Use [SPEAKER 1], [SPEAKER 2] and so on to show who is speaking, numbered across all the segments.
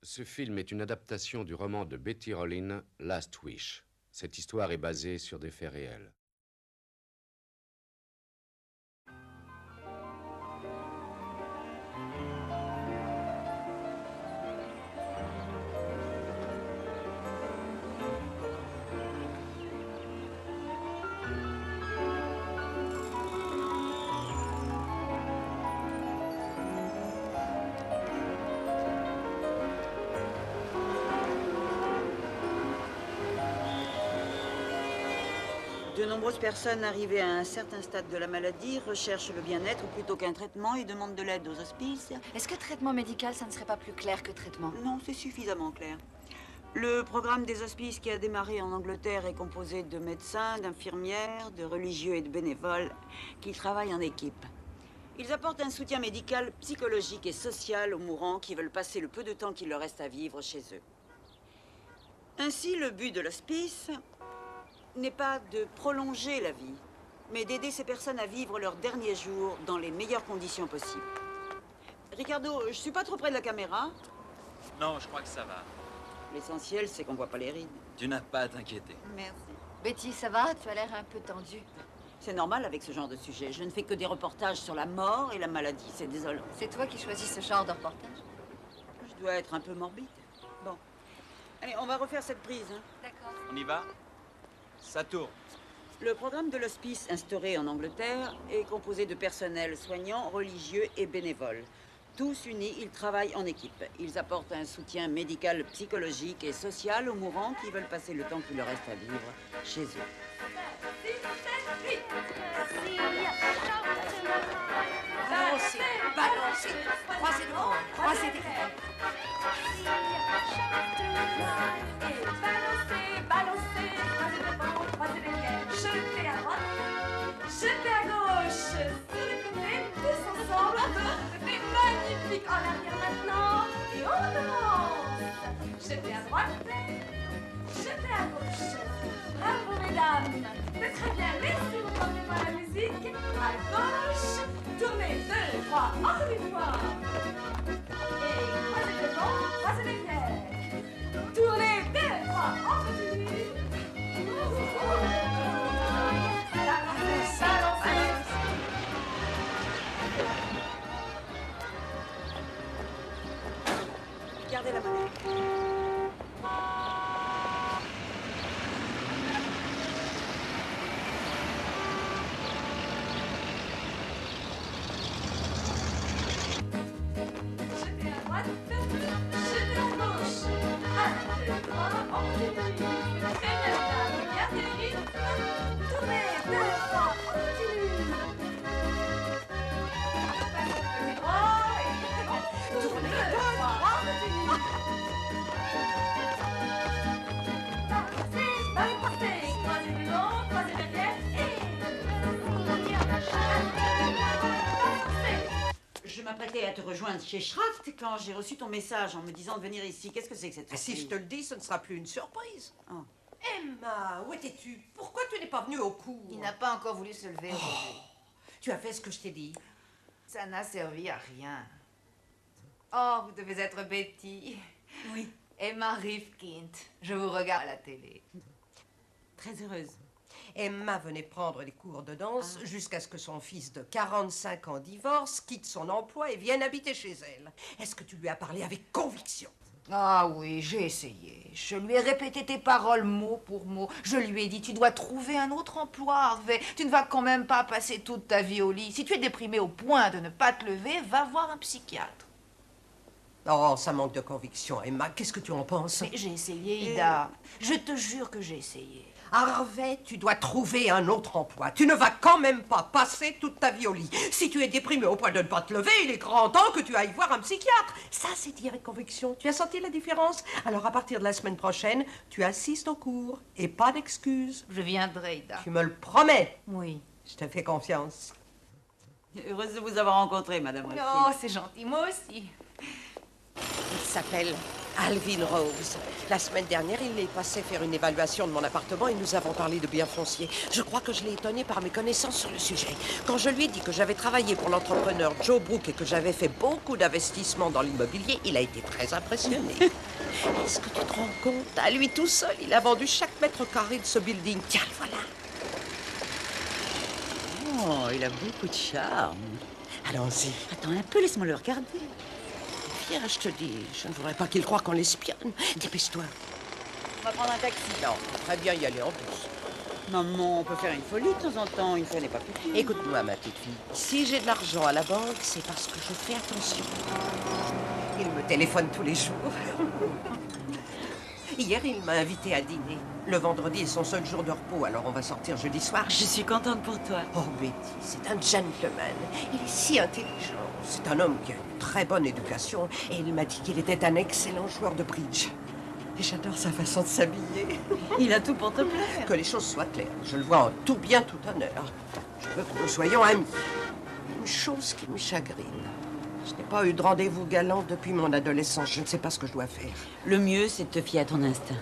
[SPEAKER 1] Ce film est une adaptation du roman de Betty Rollin, Last Wish. Cette histoire est basée sur des faits réels.
[SPEAKER 2] De nombreuses personnes arrivées à un certain stade de la maladie recherchent le bien-être plutôt qu'un traitement et demandent de l'aide aux hospices.
[SPEAKER 3] Est-ce que traitement médical, ça ne serait pas plus clair que traitement?
[SPEAKER 2] Non, c'est suffisamment clair. Le programme des hospices qui a démarré en Angleterre est composé de médecins, d'infirmières, de religieux et de bénévoles qui travaillent en équipe. Ils apportent un soutien médical, psychologique et social aux mourants qui veulent passer le peu de temps qu'il leur reste à vivre chez eux. Ainsi, le but de l'hospice n'est pas de prolonger la vie, mais d'aider ces personnes à vivre leurs derniers jours dans les meilleures conditions possibles. Ricardo, je suis pas trop près de la caméra?
[SPEAKER 4] Non, je crois que ça va.
[SPEAKER 2] L'essentiel, c'est qu'on voit pas les rides.
[SPEAKER 4] Tu n'as pas à t'inquiéter.
[SPEAKER 2] Merci.
[SPEAKER 3] Betty, ça va? Tu as l'air un peu tendue.
[SPEAKER 2] C'est normal avec ce genre de sujet. Je ne fais que des reportages sur la mort et la maladie. C'est désolant.
[SPEAKER 3] C'est toi qui choisis ce genre de reportage?
[SPEAKER 2] Je dois être un peu morbide. Bon. Allez, on va refaire cette prise, hein.
[SPEAKER 3] D'accord.
[SPEAKER 4] On y va? Ça tourne.
[SPEAKER 2] Le programme de l'hospice instauré en Angleterre est composé de personnel soignant, religieux et bénévoles. Tous unis, ils travaillent en équipe. Ils apportent un soutien médical, psychologique et social aux mourants qui veulent passer le temps qu'il leur reste à vivre chez eux.
[SPEAKER 5] Balancez, balancez, croisez le ventre, croisez les fesses.
[SPEAKER 6] Balancez, balancez, croisez le ventre, croisez les pieds. Jetez à droite, jetez à gauche, sur les côtés, tous ensemble. C'est magnifique. En arrière maintenant, et on avance. Jetez à droite, jetez à gauche. Bravo mesdames. C'est très bien. Laissez vous tourner par la musique. À gauche, tournez 2, 3, encore une fois. Et croisez le ventre, croisez les pieds. Tournez 2, 3, on continue. Balancez.
[SPEAKER 2] Gardez la monnaie.
[SPEAKER 6] Jetez à droite, jetez à gauche. 1, 2, 3, on continue. Très bien, madame. Gardez le rythme. Tournez 2, 3, on continue. Passez le côté droit et tournez 2, 3, on continue. Balancez, balancez. Croisez le long, croisez derrière et balancez.
[SPEAKER 2] Je m'apprêtais à te rejoindre chez Schraft quand j'ai reçu ton message en me disant de venir ici. Qu'est-ce que c'est que cette
[SPEAKER 5] Si je te le dis, ce ne sera plus une surprise.
[SPEAKER 2] Oh.
[SPEAKER 5] Emma, où étais-tu? Pourquoi tu n'es pas venue au cours?
[SPEAKER 7] Il n'a pas encore voulu se lever aujourd'hui.
[SPEAKER 5] Tu as fait ce que je t'ai dit.
[SPEAKER 7] Ça n'a servi à rien. Oh, vous devez être Betty.
[SPEAKER 2] Oui,
[SPEAKER 7] Emma Rifkind. Je vous regarde à la télé.
[SPEAKER 2] très heureuse.
[SPEAKER 5] Emma venait prendre des cours de danse jusqu'à ce que son fils de 45 ans divorce, quitte son emploi et vienne habiter chez elle. Est-ce que tu lui as parlé avec conviction?
[SPEAKER 7] Ah oui, j'ai essayé. Je lui ai répété tes paroles mot pour mot. Je lui ai dit, tu dois trouver un autre emploi, Harvey. Tu ne vas quand même pas passer toute ta vie au lit. Si tu es déprimé au point de ne pas te lever, va voir un psychiatre.
[SPEAKER 5] Oh, ça manque de conviction, Emma. Qu'est-ce que tu en penses?
[SPEAKER 7] Mais j'ai essayé, Ida. Je te jure que j'ai essayé.
[SPEAKER 5] Harvey, tu dois trouver un autre emploi. Tu ne vas quand même pas passer toute ta vie au lit. Si tu es déprimé au point de ne pas te lever, il est grand temps que tu ailles voir un psychiatre. Ça, c'est dit avec conviction. Tu as senti la différence? Alors, à partir de la semaine prochaine, tu assistes au cours. Et pas d'excuses.
[SPEAKER 7] Je viendrai, Ida.
[SPEAKER 5] Tu me le promets.
[SPEAKER 7] Oui.
[SPEAKER 5] Je te fais confiance.
[SPEAKER 2] Heureuse de vous avoir rencontré, madame Rifkind.
[SPEAKER 7] Oh, c'est gentil. Moi aussi.
[SPEAKER 5] Il s'appelle Alvin Rose. La semaine dernière, il est passé faire une évaluation de mon appartement et nous avons parlé de biens fonciers. Je crois que je l'ai étonné par mes connaissances sur le sujet. Quand je lui ai dit que j'avais travaillé pour l'entrepreneur Joe Brook et que j'avais fait beaucoup d'investissements dans l'immobilier, il a été très impressionné. Est-ce que tu te rends compte? À lui tout seul, il a vendu chaque mètre carré de ce building. Tiens, le voilà.
[SPEAKER 2] Oh, il a beaucoup de charme.
[SPEAKER 5] Allons-y.
[SPEAKER 2] Attends un peu, laisse-moi le regarder.
[SPEAKER 5] Viens, je te dis, je ne voudrais pas qu'il croie qu'on l'espionne. Dépêche-toi.
[SPEAKER 2] On va prendre un taxi.
[SPEAKER 5] Non, on peut très bien y aller en bus.
[SPEAKER 2] Maman, on peut faire une folie de temps en temps. Une fois n'est pas coutume.
[SPEAKER 5] Écoute-moi, ma petite fille. Si j'ai de l'argent à la banque, c'est parce que je fais attention. Il me téléphone tous les jours. Hier, il m'a invité à dîner. Le vendredi est son seul jour de repos, alors on va sortir jeudi soir.
[SPEAKER 2] Je suis contente pour toi.
[SPEAKER 5] Oh, Betty, c'est un gentleman. Il est si intelligent. C'est un homme qui a une très bonne éducation et il m'a dit qu'il était un excellent joueur de bridge. Et j'adore sa façon de s'habiller.
[SPEAKER 2] Il a tout pour te plaire.
[SPEAKER 5] Que les choses soient claires. Je le vois en tout bien, tout honneur. Je veux que nous soyons amis. Une chose qui me chagrine. Je n'ai pas eu de rendez-vous galant depuis mon adolescence. Je ne sais pas ce que je dois faire.
[SPEAKER 2] Le mieux, c'est de te fier à ton instinct.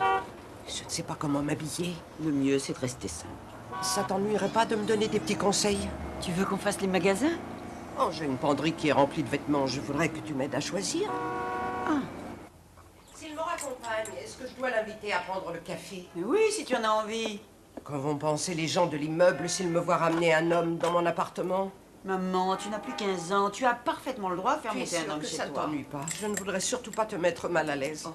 [SPEAKER 5] Je ne sais pas comment m'habiller.
[SPEAKER 2] Le mieux, c'est de rester simple.
[SPEAKER 5] Ça t'ennuierait pas de me donner des petits conseils?
[SPEAKER 2] Tu veux qu'on fasse les magasins?
[SPEAKER 5] Oh, j'ai une penderie qui est remplie de vêtements. Je voudrais que tu m'aides à choisir.
[SPEAKER 2] Ah.
[SPEAKER 5] S'il me raccompagne, est-ce que je dois l'inviter à prendre le café?
[SPEAKER 2] Oui, si tu en as envie.
[SPEAKER 5] Qu'en vont penser les gens de l'immeuble s'ils me voient ramener un homme dans mon appartement?
[SPEAKER 2] Maman, tu n'as plus 15 ans. Tu as parfaitement le droit de faire
[SPEAKER 5] Tu es
[SPEAKER 2] monter un
[SPEAKER 5] sûre
[SPEAKER 2] homme
[SPEAKER 5] que
[SPEAKER 2] chez
[SPEAKER 5] ça ne
[SPEAKER 2] toi.
[SPEAKER 5] t'ennuie pas? Je ne voudrais surtout pas te mettre mal à l'aise.
[SPEAKER 2] Oh.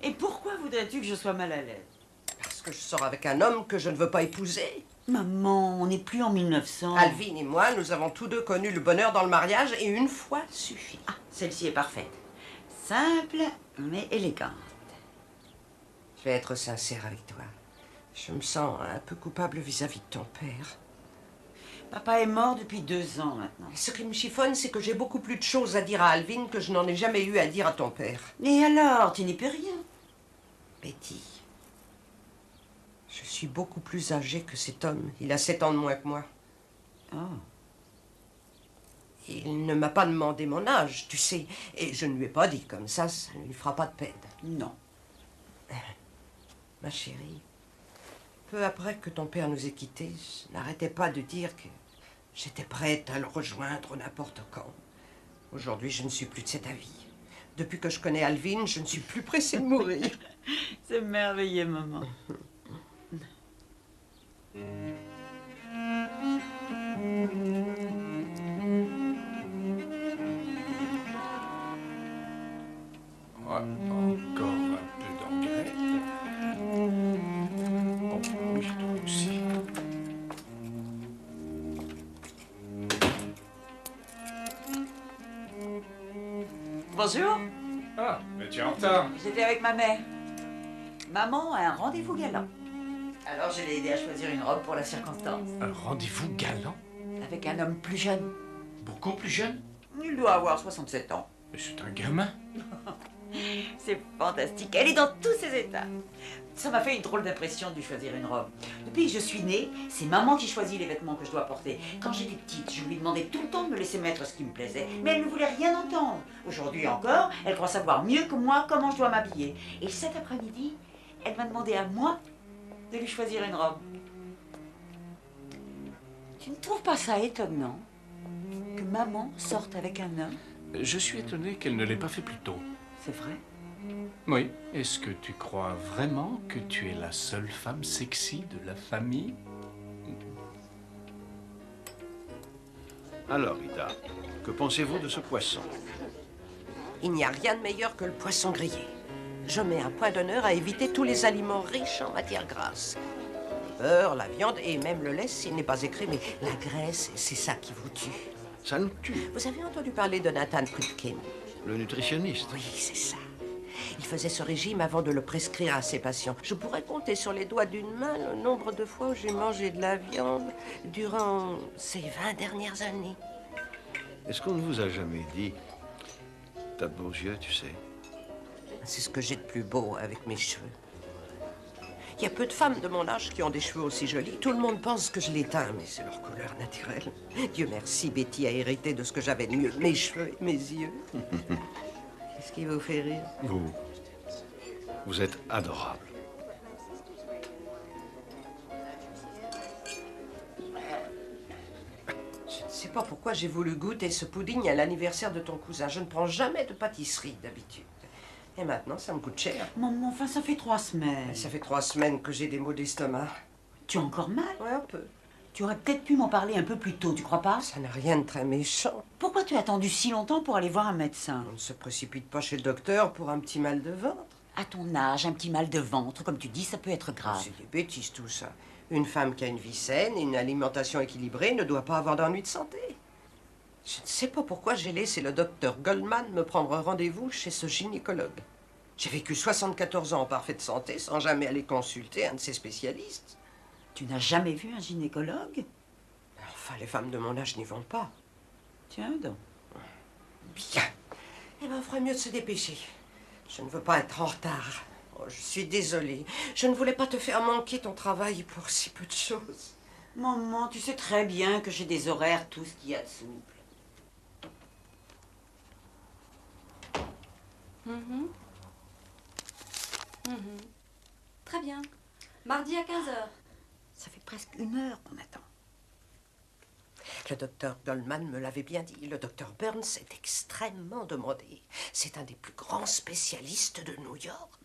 [SPEAKER 2] Et pourquoi voudrais-tu que je sois mal à l'aise?
[SPEAKER 5] Parce que je sors avec un homme que je ne veux pas épouser.
[SPEAKER 2] Maman, on n'est plus en 1900.
[SPEAKER 5] Alvin et moi, nous avons tous deux connu le bonheur dans le mariage et une fois suffit.
[SPEAKER 2] Ah, celle-ci est parfaite. Simple, mais élégante.
[SPEAKER 5] Je vais être sincère avec toi. Je me sens un peu coupable vis-à-vis de ton père.
[SPEAKER 2] Papa est mort depuis 2 ans maintenant.
[SPEAKER 5] Ce qui me chiffonne, c'est que j'ai beaucoup plus de choses à dire à Alvin que je n'en ai jamais eu à dire à ton père.
[SPEAKER 2] Et alors, tu n'y peux rien.
[SPEAKER 5] Betty, je suis beaucoup plus âgée que cet homme. Il a 7 ans de moins que moi.
[SPEAKER 2] Oh.
[SPEAKER 5] Il ne m'a pas demandé mon âge, tu sais. Et je ne lui ai pas dit comme ça ne lui fera pas de peine.
[SPEAKER 2] Non.
[SPEAKER 5] Ma chérie, peu après que ton père nous ait quittés, je n'arrêtais pas de dire que j'étais prête à le rejoindre n'importe quand. Aujourd'hui, je ne suis plus de cet avis. Depuis que je connais Alvin, je ne suis plus pressée de mourir.
[SPEAKER 2] C'est merveilleux, maman.
[SPEAKER 8] Encore un peu d'engrais. Oh, oui, toi aussi.
[SPEAKER 2] Bonjour.
[SPEAKER 8] Ah, mais tu es en retard.
[SPEAKER 2] J'étais avec ma mère. Maman a un rendez-vous galant. Alors je l'ai aidé à choisir une robe pour la circonstance.
[SPEAKER 8] Un rendez-vous galant?
[SPEAKER 2] Avec un homme plus jeune.
[SPEAKER 8] Beaucoup plus jeune?
[SPEAKER 2] Il doit avoir 67 ans.
[SPEAKER 8] Mais c'est un gamin.
[SPEAKER 2] C'est fantastique. Elle est dans tous ses états. Ça m'a fait une drôle d'impression de lui choisir une robe. Depuis que je suis née, c'est maman qui choisit les vêtements que je dois porter. Quand j'étais petite, je lui demandais tout le temps de me laisser mettre ce qui me plaisait. Mais elle ne voulait rien entendre. Aujourd'hui encore, elle croit savoir mieux que moi comment je dois m'habiller. Et cet après-midi, elle m'a demandé à moi de lui choisir une robe. Tu ne trouves pas ça étonnant que maman sorte avec un homme?
[SPEAKER 8] Je suis étonné qu'elle ne l'ait pas fait plus tôt.
[SPEAKER 2] C'est vrai?
[SPEAKER 8] Oui. Est-ce que tu crois vraiment que tu es la seule femme sexy de la famille?
[SPEAKER 9] Alors, Rita, que pensez-vous de ce poisson?
[SPEAKER 5] Il n'y a rien de meilleur que le poisson grillé. Je mets un point d'honneur à éviter tous les aliments riches en matières grasses. Le beurre, la viande et même le lait s'il n'est pas écrémé. La graisse, c'est ça qui vous tue.
[SPEAKER 9] Ça nous tue.
[SPEAKER 5] Vous avez entendu parler de Nathan Krupkin?
[SPEAKER 9] Le nutritionniste.
[SPEAKER 5] Oui, c'est ça. Il faisait ce régime avant de le prescrire à ses patients. Je pourrais compter sur les doigts d'une main le nombre de fois où j'ai mangé de la viande durant ces 20 dernières années.
[SPEAKER 9] Est-ce qu'on ne vous a jamais dit? T'as de beaux yeux, tu sais.
[SPEAKER 5] C'est ce que j'ai de plus beau avec mes cheveux. Il y a peu de femmes de mon âge qui ont des cheveux aussi jolis. Tout le monde pense que je les teins, mais c'est leur couleur naturelle. Dieu merci, Betty a hérité de ce que j'avais de mieux. Mes cheveux et mes yeux. Qu'est-ce qui vous fait rire?
[SPEAKER 9] Vous. Vous êtes adorable.
[SPEAKER 5] Je ne sais pas pourquoi j'ai voulu goûter ce pudding à l'anniversaire de ton cousin. Je ne prends jamais de pâtisserie d'habitude. Et maintenant, ça me coûte cher.
[SPEAKER 2] Maman, enfin, ça fait 3 semaines.
[SPEAKER 5] Ça fait 3 semaines que j'ai des maux d'estomac.
[SPEAKER 2] Tu as encore mal?
[SPEAKER 5] Ouais, un peu.
[SPEAKER 2] Tu aurais peut-être pu m'en parler un peu plus tôt, tu crois pas?
[SPEAKER 5] Ça n'a rien de très méchant.
[SPEAKER 2] Pourquoi tu as attendu si longtemps pour aller voir un médecin?
[SPEAKER 5] On ne se précipite pas chez le docteur pour un petit mal de ventre.
[SPEAKER 2] À ton âge, un petit mal de ventre, comme tu dis, ça peut être grave.
[SPEAKER 5] C'est des bêtises tout ça. Une femme qui a une vie saine et une alimentation équilibrée ne doit pas avoir d'ennui de santé. Je ne sais pas pourquoi j'ai laissé le docteur Goldman me prendre rendez-vous chez ce gynécologue. J'ai vécu 74 ans en parfaite santé sans jamais aller consulter un de ses spécialistes.
[SPEAKER 2] Tu n'as jamais vu un gynécologue?
[SPEAKER 5] Enfin, les femmes de mon âge n'y vont pas.
[SPEAKER 2] Tiens donc.
[SPEAKER 5] Bien. Eh ben, on ferait mieux de se dépêcher. Je ne veux pas être en retard. Oh, je suis désolée. Je ne voulais pas te faire manquer ton travail pour si peu de choses.
[SPEAKER 2] Maman, tu sais très bien que j'ai des horaires, tout ce qu'il y a de souple.
[SPEAKER 6] Très bien. Mardi à 15h.
[SPEAKER 2] Ça fait presque 1 heure qu'on attend.
[SPEAKER 5] Le docteur Goldman me l'avait bien dit. Le docteur Burns est extrêmement demandé. C'est un des plus grands spécialistes de New York.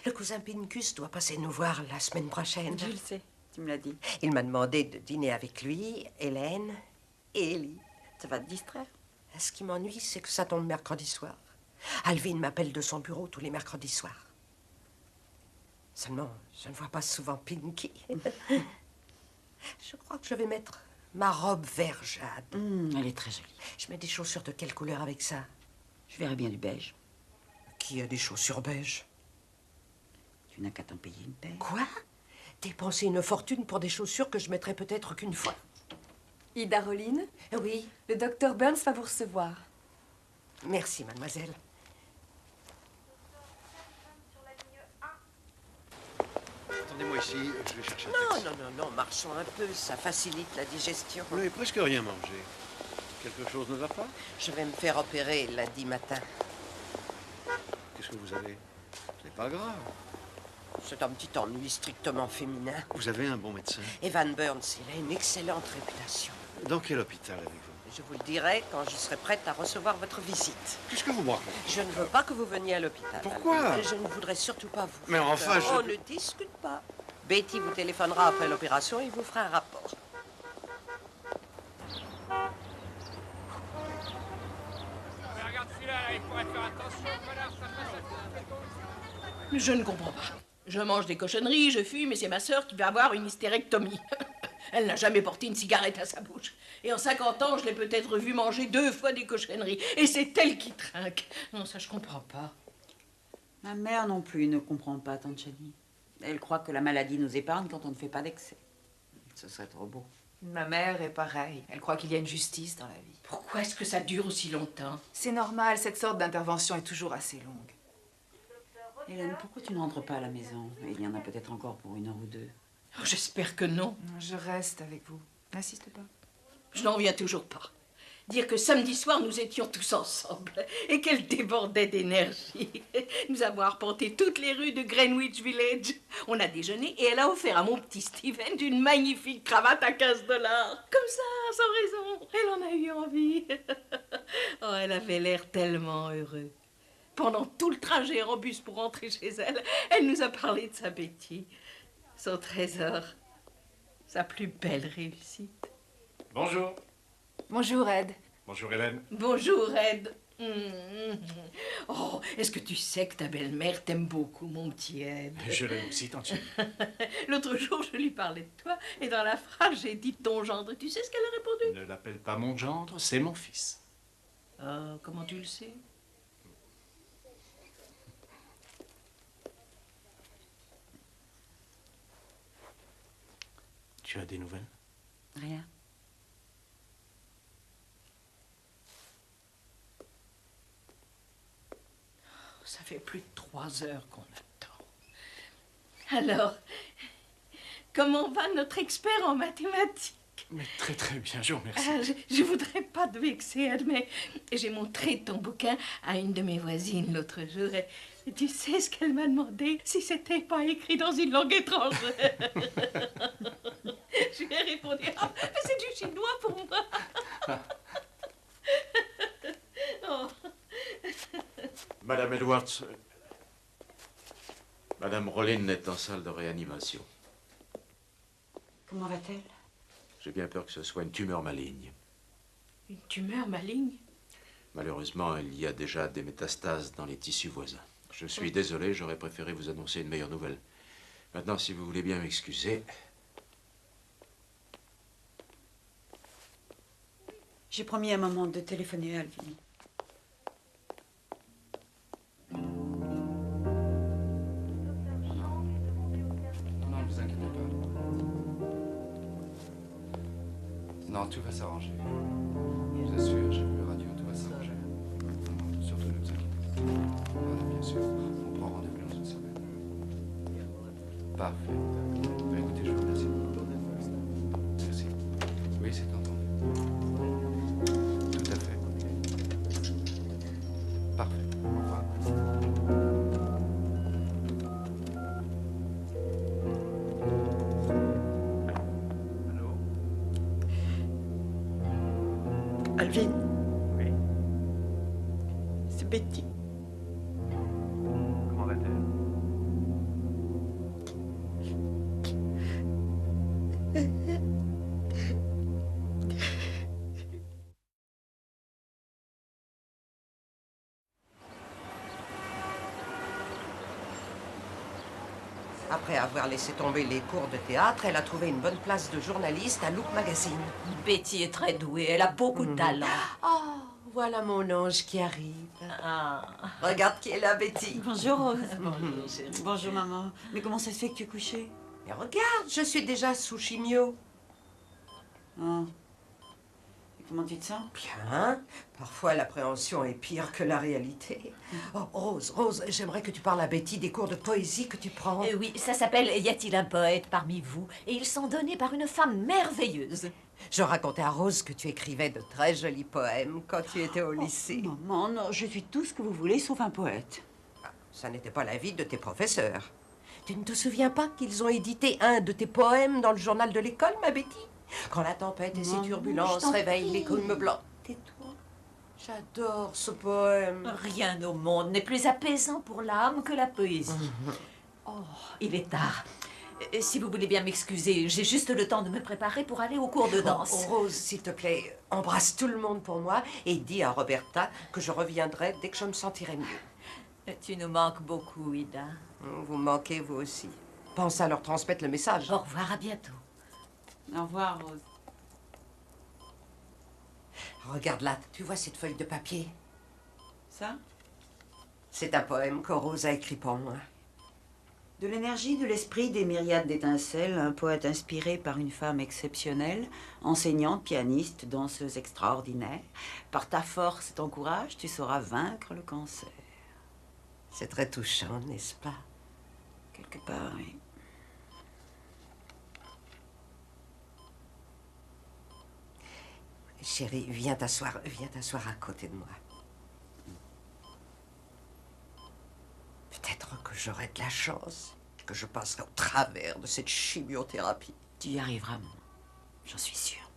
[SPEAKER 5] Le cousin Pincus doit passer nous voir la semaine prochaine.
[SPEAKER 2] Je le sais, tu me l'as dit.
[SPEAKER 5] Il m'a demandé de dîner avec lui, Hélène et Ellie.
[SPEAKER 2] Ça va te distraire?
[SPEAKER 5] Ce qui m'ennuie, c'est que ça tombe mercredi soir. Alvin m'appelle de son bureau tous les mercredis soirs. Seulement, je ne vois pas souvent Pinky. Je crois que je vais mettre ma robe vert jade.
[SPEAKER 2] Elle est très jolie.
[SPEAKER 5] Je mets des chaussures de quelle couleur avec ça?
[SPEAKER 2] Je verrais bien du beige.
[SPEAKER 5] Qui a des chaussures beige?
[SPEAKER 2] Tu n'as qu'à t'en payer une paire.
[SPEAKER 5] Quoi? Dépenser une fortune pour des chaussures que je mettrai peut-être qu'une fois?
[SPEAKER 6] Ida Roline,
[SPEAKER 5] Oui,
[SPEAKER 6] le docteur Burns va vous recevoir.
[SPEAKER 5] merci, mademoiselle.
[SPEAKER 9] Attendez-moi ici, je vais chercher un
[SPEAKER 5] Non,
[SPEAKER 9] taxi.
[SPEAKER 5] non, marchons un peu, ça facilite la digestion.
[SPEAKER 9] Vous n'avez presque rien mangé. Quelque chose ne va pas?
[SPEAKER 5] Je vais me faire opérer lundi matin.
[SPEAKER 9] Qu'est-ce que vous avez? Ce n'est pas grave.
[SPEAKER 5] C'est un petit ennui strictement féminin.
[SPEAKER 9] Vous avez un bon médecin.
[SPEAKER 5] Evan Burns, il a une excellente réputation.
[SPEAKER 9] Dans quel hôpital avez-vous?
[SPEAKER 5] Je vous le dirai quand je serai prête à recevoir votre visite.
[SPEAKER 9] Qu'est-ce que vous me racontez?
[SPEAKER 5] Je ne veux pas que vous veniez à l'hôpital.
[SPEAKER 9] Pourquoi?
[SPEAKER 5] Je ne voudrais surtout pas vous.
[SPEAKER 9] Mais enfin,
[SPEAKER 5] On ne discute pas. Betty vous téléphonera après l'opération et vous fera un rapport.
[SPEAKER 10] Je ne comprends pas. Je mange des cochonneries, je fume, et c'est ma sœur qui va avoir une hystérectomie. Elle n'a jamais porté une cigarette à sa bouche. Et en 50 ans, je l'ai peut-être vue manger 2 fois des cochonneries. Et c'est elle qui trinque. Non, ça, je comprends pas.
[SPEAKER 2] Ma mère non plus ne comprend pas, tante Chani. Elle croit que la maladie nous épargne quand on ne fait pas d'excès. Ce serait trop beau.
[SPEAKER 7] Ma mère est pareille. Elle croit qu'il y a une justice dans la vie.
[SPEAKER 10] Pourquoi est-ce que ça dure aussi longtemps?
[SPEAKER 7] C'est normal, cette sorte d'intervention est toujours assez longue.
[SPEAKER 2] Hélène, pourquoi tu ne rentres pas à la maison? Il y en a peut-être encore pour 1 heure ou 2.
[SPEAKER 10] Oh, j'espère que non.
[SPEAKER 7] Je reste avec vous. N'insiste pas.
[SPEAKER 10] Je n'en reviens toujours pas. Dire que samedi soir, nous étions tous ensemble et qu'elle débordait d'énergie. Nous avons arpenté toutes les rues de Greenwich Village. On a déjeuné et elle a offert à mon petit Steven une magnifique cravate à 15 $. Comme ça, sans raison. Elle en a eu envie. Oh, elle avait l'air tellement heureuse. Pendant tout le trajet en bus pour rentrer chez elle, elle nous a parlé de sa Betty, son trésor, sa plus belle réussite.
[SPEAKER 8] Bonjour.
[SPEAKER 7] Bonjour, Ed.
[SPEAKER 8] Bonjour, Hélène.
[SPEAKER 10] Bonjour, Ed. Oh, est-ce que tu sais que ta belle-mère t'aime beaucoup, mon petit Ed?
[SPEAKER 8] Je l'aime aussi, tante Chérie.
[SPEAKER 10] L'autre jour, je lui parlais de toi, et dans la phrase, j'ai dit ton gendre. Tu sais ce qu'elle a répondu?
[SPEAKER 8] Ne l'appelle pas mon gendre, c'est mon fils.
[SPEAKER 10] Oh, comment tu le sais?
[SPEAKER 8] Tu as des nouvelles?
[SPEAKER 2] Rien.
[SPEAKER 10] Ça fait plus de 3 heures qu'on attend. Alors, comment va notre expert en mathématiques?
[SPEAKER 8] Mais très très bien, je vous remercie.
[SPEAKER 10] Je voudrais pas te vexer, Ed, mais j'ai montré ton bouquin à une de mes voisines l'autre jour. Et tu sais ce qu'elle m'a demandé? Si c'était pas écrit dans une langue étrangère. Je lui ai répondu, ah, mais c'est du chinois pour moi. Oh.
[SPEAKER 1] Madame Edwards, Madame Rollin est en salle de réanimation.
[SPEAKER 2] Comment va-t-elle?
[SPEAKER 1] J'ai bien peur que ce soit une tumeur maligne.
[SPEAKER 10] Une tumeur maligne?
[SPEAKER 1] Malheureusement, il y a déjà des métastases dans les tissus voisins. Je suis désolé, j'aurais préféré vous annoncer une meilleure nouvelle. Maintenant, si vous voulez bien m'excuser...
[SPEAKER 2] J'ai promis à maman de téléphoner à Alvin.
[SPEAKER 11] Non, ne vous inquiétez pas. Non, tout va s'arranger. Je vous assure, j'ai vu la radio, tout va s'arranger. Non, surtout ne vous inquiétez pas. Voilà, bien sûr. On prend rendez-vous dans une semaine. Parfait. Ben, écoutez, je vous remercie. Merci. Oui, c'est entendu. Tout à fait. Parfait. Au revoir.
[SPEAKER 2] Alvin. Oui. C'est Betty.
[SPEAKER 11] Comment va-t-elle?
[SPEAKER 5] Après avoir laissé tomber les cours de théâtre, elle a trouvé une bonne place de journaliste à Look Magazine.
[SPEAKER 7] Betty est très douée, elle a beaucoup de talent.
[SPEAKER 5] Oh, voilà mon ange qui arrive. Regarde qui est là, Betty.
[SPEAKER 2] Bonjour, Rose. Bonjour, chérie. Bonjour, maman. Mais comment ça se fait que tu es couchée?
[SPEAKER 5] Mais regarde, je suis déjà sous chimio.
[SPEAKER 2] Oh. Et comment tu te sens?
[SPEAKER 5] Bien. Parfois, l'appréhension est pire que la réalité. Oh, Rose, j'aimerais que tu parles à Betty des cours de poésie que tu prends.
[SPEAKER 7] Oui, ça s'appelle « Y a-t-il un poète parmi vous ?» et ils sont donnés par une femme merveilleuse.
[SPEAKER 5] Je racontais à Rose que tu écrivais de très jolis poèmes quand tu étais au lycée.
[SPEAKER 2] Maman, non, je suis tout ce que vous voulez, sauf un poète.
[SPEAKER 5] Ça n'était pas l'avis de tes professeurs. Tu ne te souviens pas qu'ils ont édité un de tes poèmes dans le journal de l'école, ma Betty? Quand la tempête et ses turbulences réveillent les cônes blancs. Tais-toi. J'adore ce poème.
[SPEAKER 7] Rien au monde n'est plus apaisant pour l'âme que la poésie. Oh, il est tard. Si vous voulez bien m'excuser, j'ai juste le temps de me préparer pour aller au cours de danse.
[SPEAKER 5] Rose, s'il te plaît, embrasse tout le monde pour moi et dis à Roberta que je reviendrai dès que je me sentirai mieux.
[SPEAKER 7] Tu nous manques beaucoup, Ida.
[SPEAKER 5] Vous me manquez, vous aussi. Pense à leur transmettre le message.
[SPEAKER 7] Au revoir, à bientôt.
[SPEAKER 2] Au revoir, Rose.
[SPEAKER 5] Regarde là, tu vois cette feuille de papier?
[SPEAKER 2] Ça?
[SPEAKER 5] C'est un poème que Rose a écrit pour moi.
[SPEAKER 2] De l'énergie, de l'esprit, des myriades d'étincelles, un poète inspiré par une femme exceptionnelle, enseignante, pianiste, danseuse extraordinaire. Par ta force et ton courage, tu sauras vaincre le cancer.
[SPEAKER 5] C'est très touchant, n'est-ce pas?
[SPEAKER 2] Quelque part, oui.
[SPEAKER 5] Chérie, viens t'asseoir à côté de moi. Peut-être que j'aurai de la chance, que je passerai au travers de cette chimiothérapie.
[SPEAKER 2] Tu y arriveras, maman. J'en suis sûre.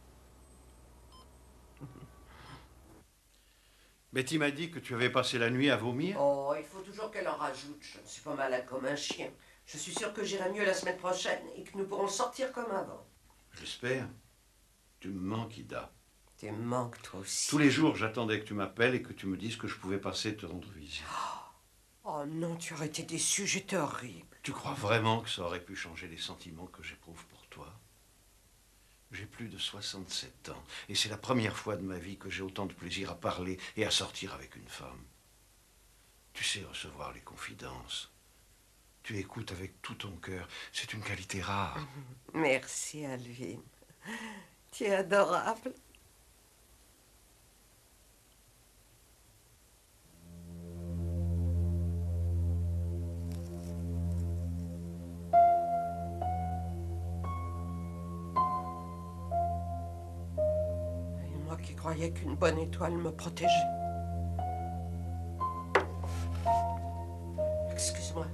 [SPEAKER 9] Betty m'a dit que tu avais passé la nuit à vomir.
[SPEAKER 5] Oh, il faut toujours qu'elle en rajoute. Je ne suis pas malade comme un chien. Je suis sûre que j'irai mieux la semaine prochaine et que nous pourrons sortir comme avant.
[SPEAKER 9] J'espère. Tu me manques, Ida.
[SPEAKER 5] Tu me manques, toi aussi.
[SPEAKER 9] Tous les jours, j'attendais que tu m'appelles et que tu me dises que je pouvais passer te rendre visite.
[SPEAKER 5] Oh non, tu aurais été déçu, j'étais horrible.
[SPEAKER 9] Tu crois vraiment que ça aurait pu changer les sentiments que j'éprouve pour toi? J'ai plus de 67 ans et c'est la première fois de ma vie que j'ai autant de plaisir à parler et à sortir avec une femme. Tu sais recevoir les confidences. Tu écoutes avec tout ton cœur. C'est une qualité rare.
[SPEAKER 5] Merci, Alvin. Tu es adorable. croyais qu'une bonne étoile me protégeait. Excuse-moi.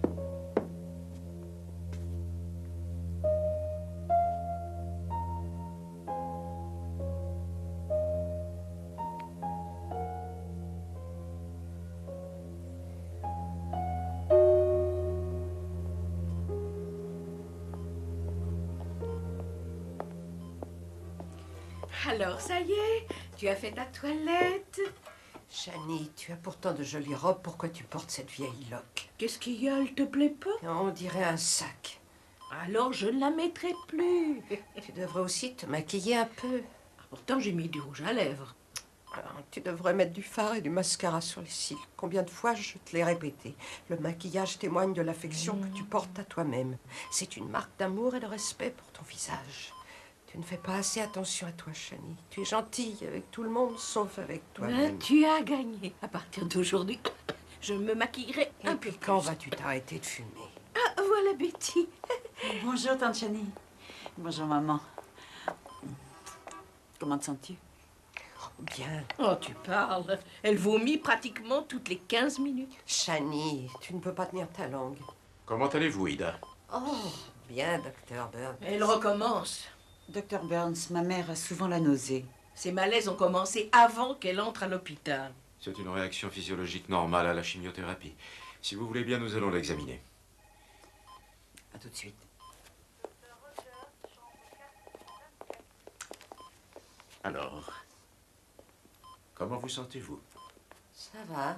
[SPEAKER 10] Alors, ça y est, tu as fait ta toilette.
[SPEAKER 5] Chani, tu as pourtant de jolies robes. Pourquoi tu portes cette vieille loque?
[SPEAKER 10] Qu'est-ce qu'il y a, elle te plaît pas?
[SPEAKER 5] On dirait un sac.
[SPEAKER 10] Alors, je ne la mettrai plus.
[SPEAKER 5] Tu devrais aussi te maquiller un peu.
[SPEAKER 10] Pourtant, j'ai mis du rouge à lèvres.
[SPEAKER 5] Alors, tu devrais mettre du fard et du mascara sur les cils. Combien de fois je te l'ai répété? Le maquillage témoigne de l'affection que tu portes à toi-même. C'est une marque d'amour et de respect pour ton visage. Tu ne fais pas assez attention à toi, Chani. Tu es gentille avec tout le monde, sauf avec toi-même.
[SPEAKER 10] Tu as gagné. À partir d'aujourd'hui, je me maquillerai un peu.
[SPEAKER 5] Et puis quand vas-tu t'arrêter de fumer?
[SPEAKER 10] Ah, voilà Betty.
[SPEAKER 2] Bonjour, tante Chani. Bonjour, maman. Comment te sens-tu?
[SPEAKER 5] Bien.
[SPEAKER 10] Oh, tu parles. Elle vomit pratiquement toutes les 15 minutes.
[SPEAKER 5] Chani, tu ne peux pas tenir ta langue.
[SPEAKER 1] Comment allez-vous, Ida?
[SPEAKER 5] Oh, bien, docteur Burns.
[SPEAKER 10] Elle recommence.
[SPEAKER 2] Docteur Burns, ma mère a souvent la nausée.
[SPEAKER 10] Ces malaises ont commencé avant qu'elle entre à l'hôpital.
[SPEAKER 1] C'est une réaction physiologique normale à la chimiothérapie. Si vous voulez bien, nous allons l'examiner.
[SPEAKER 2] À tout de suite.
[SPEAKER 1] Alors, comment vous sentez-vous?
[SPEAKER 5] Ça va.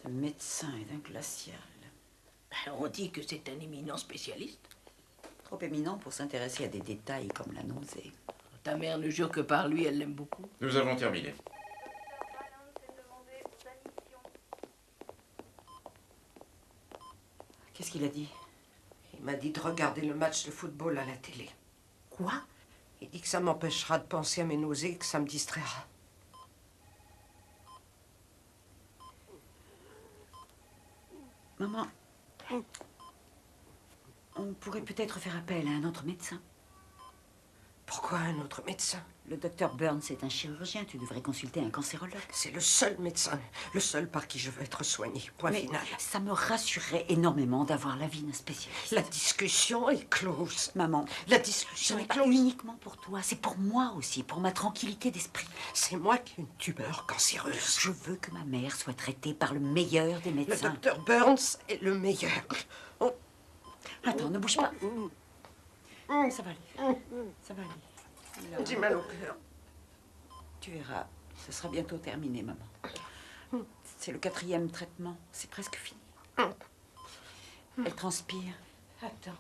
[SPEAKER 2] Ce médecin est d'un glacial.
[SPEAKER 10] On dit que c'est un éminent spécialiste.
[SPEAKER 2] Trop éminent pour s'intéresser à des détails comme la nausée.
[SPEAKER 10] Ta mère ne jure que par lui, elle l'aime beaucoup.
[SPEAKER 1] Nous avons terminé.
[SPEAKER 2] Qu'est-ce qu'il a dit?
[SPEAKER 5] Il m'a dit de regarder le match de football à la télé.
[SPEAKER 2] Quoi?
[SPEAKER 5] Il dit que ça m'empêchera de penser à mes nausées et que ça me distraira.
[SPEAKER 2] Maman, on pourrait peut-être faire appel à un autre médecin.
[SPEAKER 5] Pourquoi un autre médecin?
[SPEAKER 2] Le docteur Burns est un chirurgien. Tu devrais consulter un cancérologue.
[SPEAKER 5] C'est le seul médecin, le seul par qui je veux être soignée. Point
[SPEAKER 2] Mais
[SPEAKER 5] final.
[SPEAKER 2] ça me rassurerait énormément d'avoir l'avis d'un spécialiste.
[SPEAKER 5] La discussion est close.
[SPEAKER 2] Maman,
[SPEAKER 5] La
[SPEAKER 2] ce
[SPEAKER 5] discussion
[SPEAKER 2] n'est
[SPEAKER 5] est
[SPEAKER 2] pas
[SPEAKER 5] close.
[SPEAKER 2] uniquement pour toi, c'est pour moi aussi, pour ma tranquillité d'esprit.
[SPEAKER 5] C'est moi qui ai une tumeur cancéreuse.
[SPEAKER 2] Je veux que ma mère soit traitée par le meilleur des
[SPEAKER 5] Le
[SPEAKER 2] médecins.
[SPEAKER 5] docteur Burns est le meilleur. Oh.
[SPEAKER 2] Attends, ne bouge pas. Ça va aller. Ça va aller.
[SPEAKER 5] J'ai mal au cœur.
[SPEAKER 2] Tu verras, ce sera bientôt terminé, maman. C'est le 4e traitement. C'est presque fini. Elle transpire. Attends.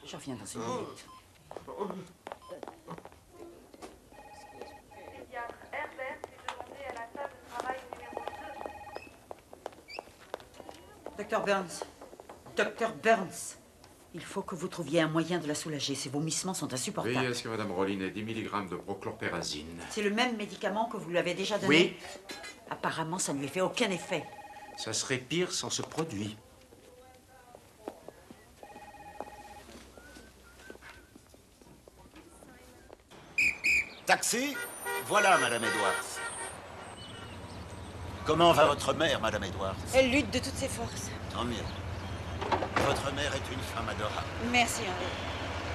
[SPEAKER 2] Je reviens dans une minute.
[SPEAKER 6] Pédiatre Herbert est demandé à la table de travail numéro 2.
[SPEAKER 2] Docteur Burns. Docteur Burns. Il faut que vous trouviez un moyen de la soulager. Ses vomissements sont insupportables.
[SPEAKER 1] Veillez à ce que Madame Rollin ait 10 mg de prochlorpérazine.
[SPEAKER 2] C'est le même médicament que vous lui avez déjà donné?
[SPEAKER 1] Oui.
[SPEAKER 2] Apparemment, ça ne lui fait aucun effet.
[SPEAKER 1] Ça serait pire sans ce produit.
[SPEAKER 12] Taxi? Voilà, Madame Edwards. Comment va votre mère, Madame Edwards?
[SPEAKER 2] Elle lutte de toutes ses forces.
[SPEAKER 12] Tant mieux. Votre mère est une femme adorable.
[SPEAKER 2] Merci, Henri.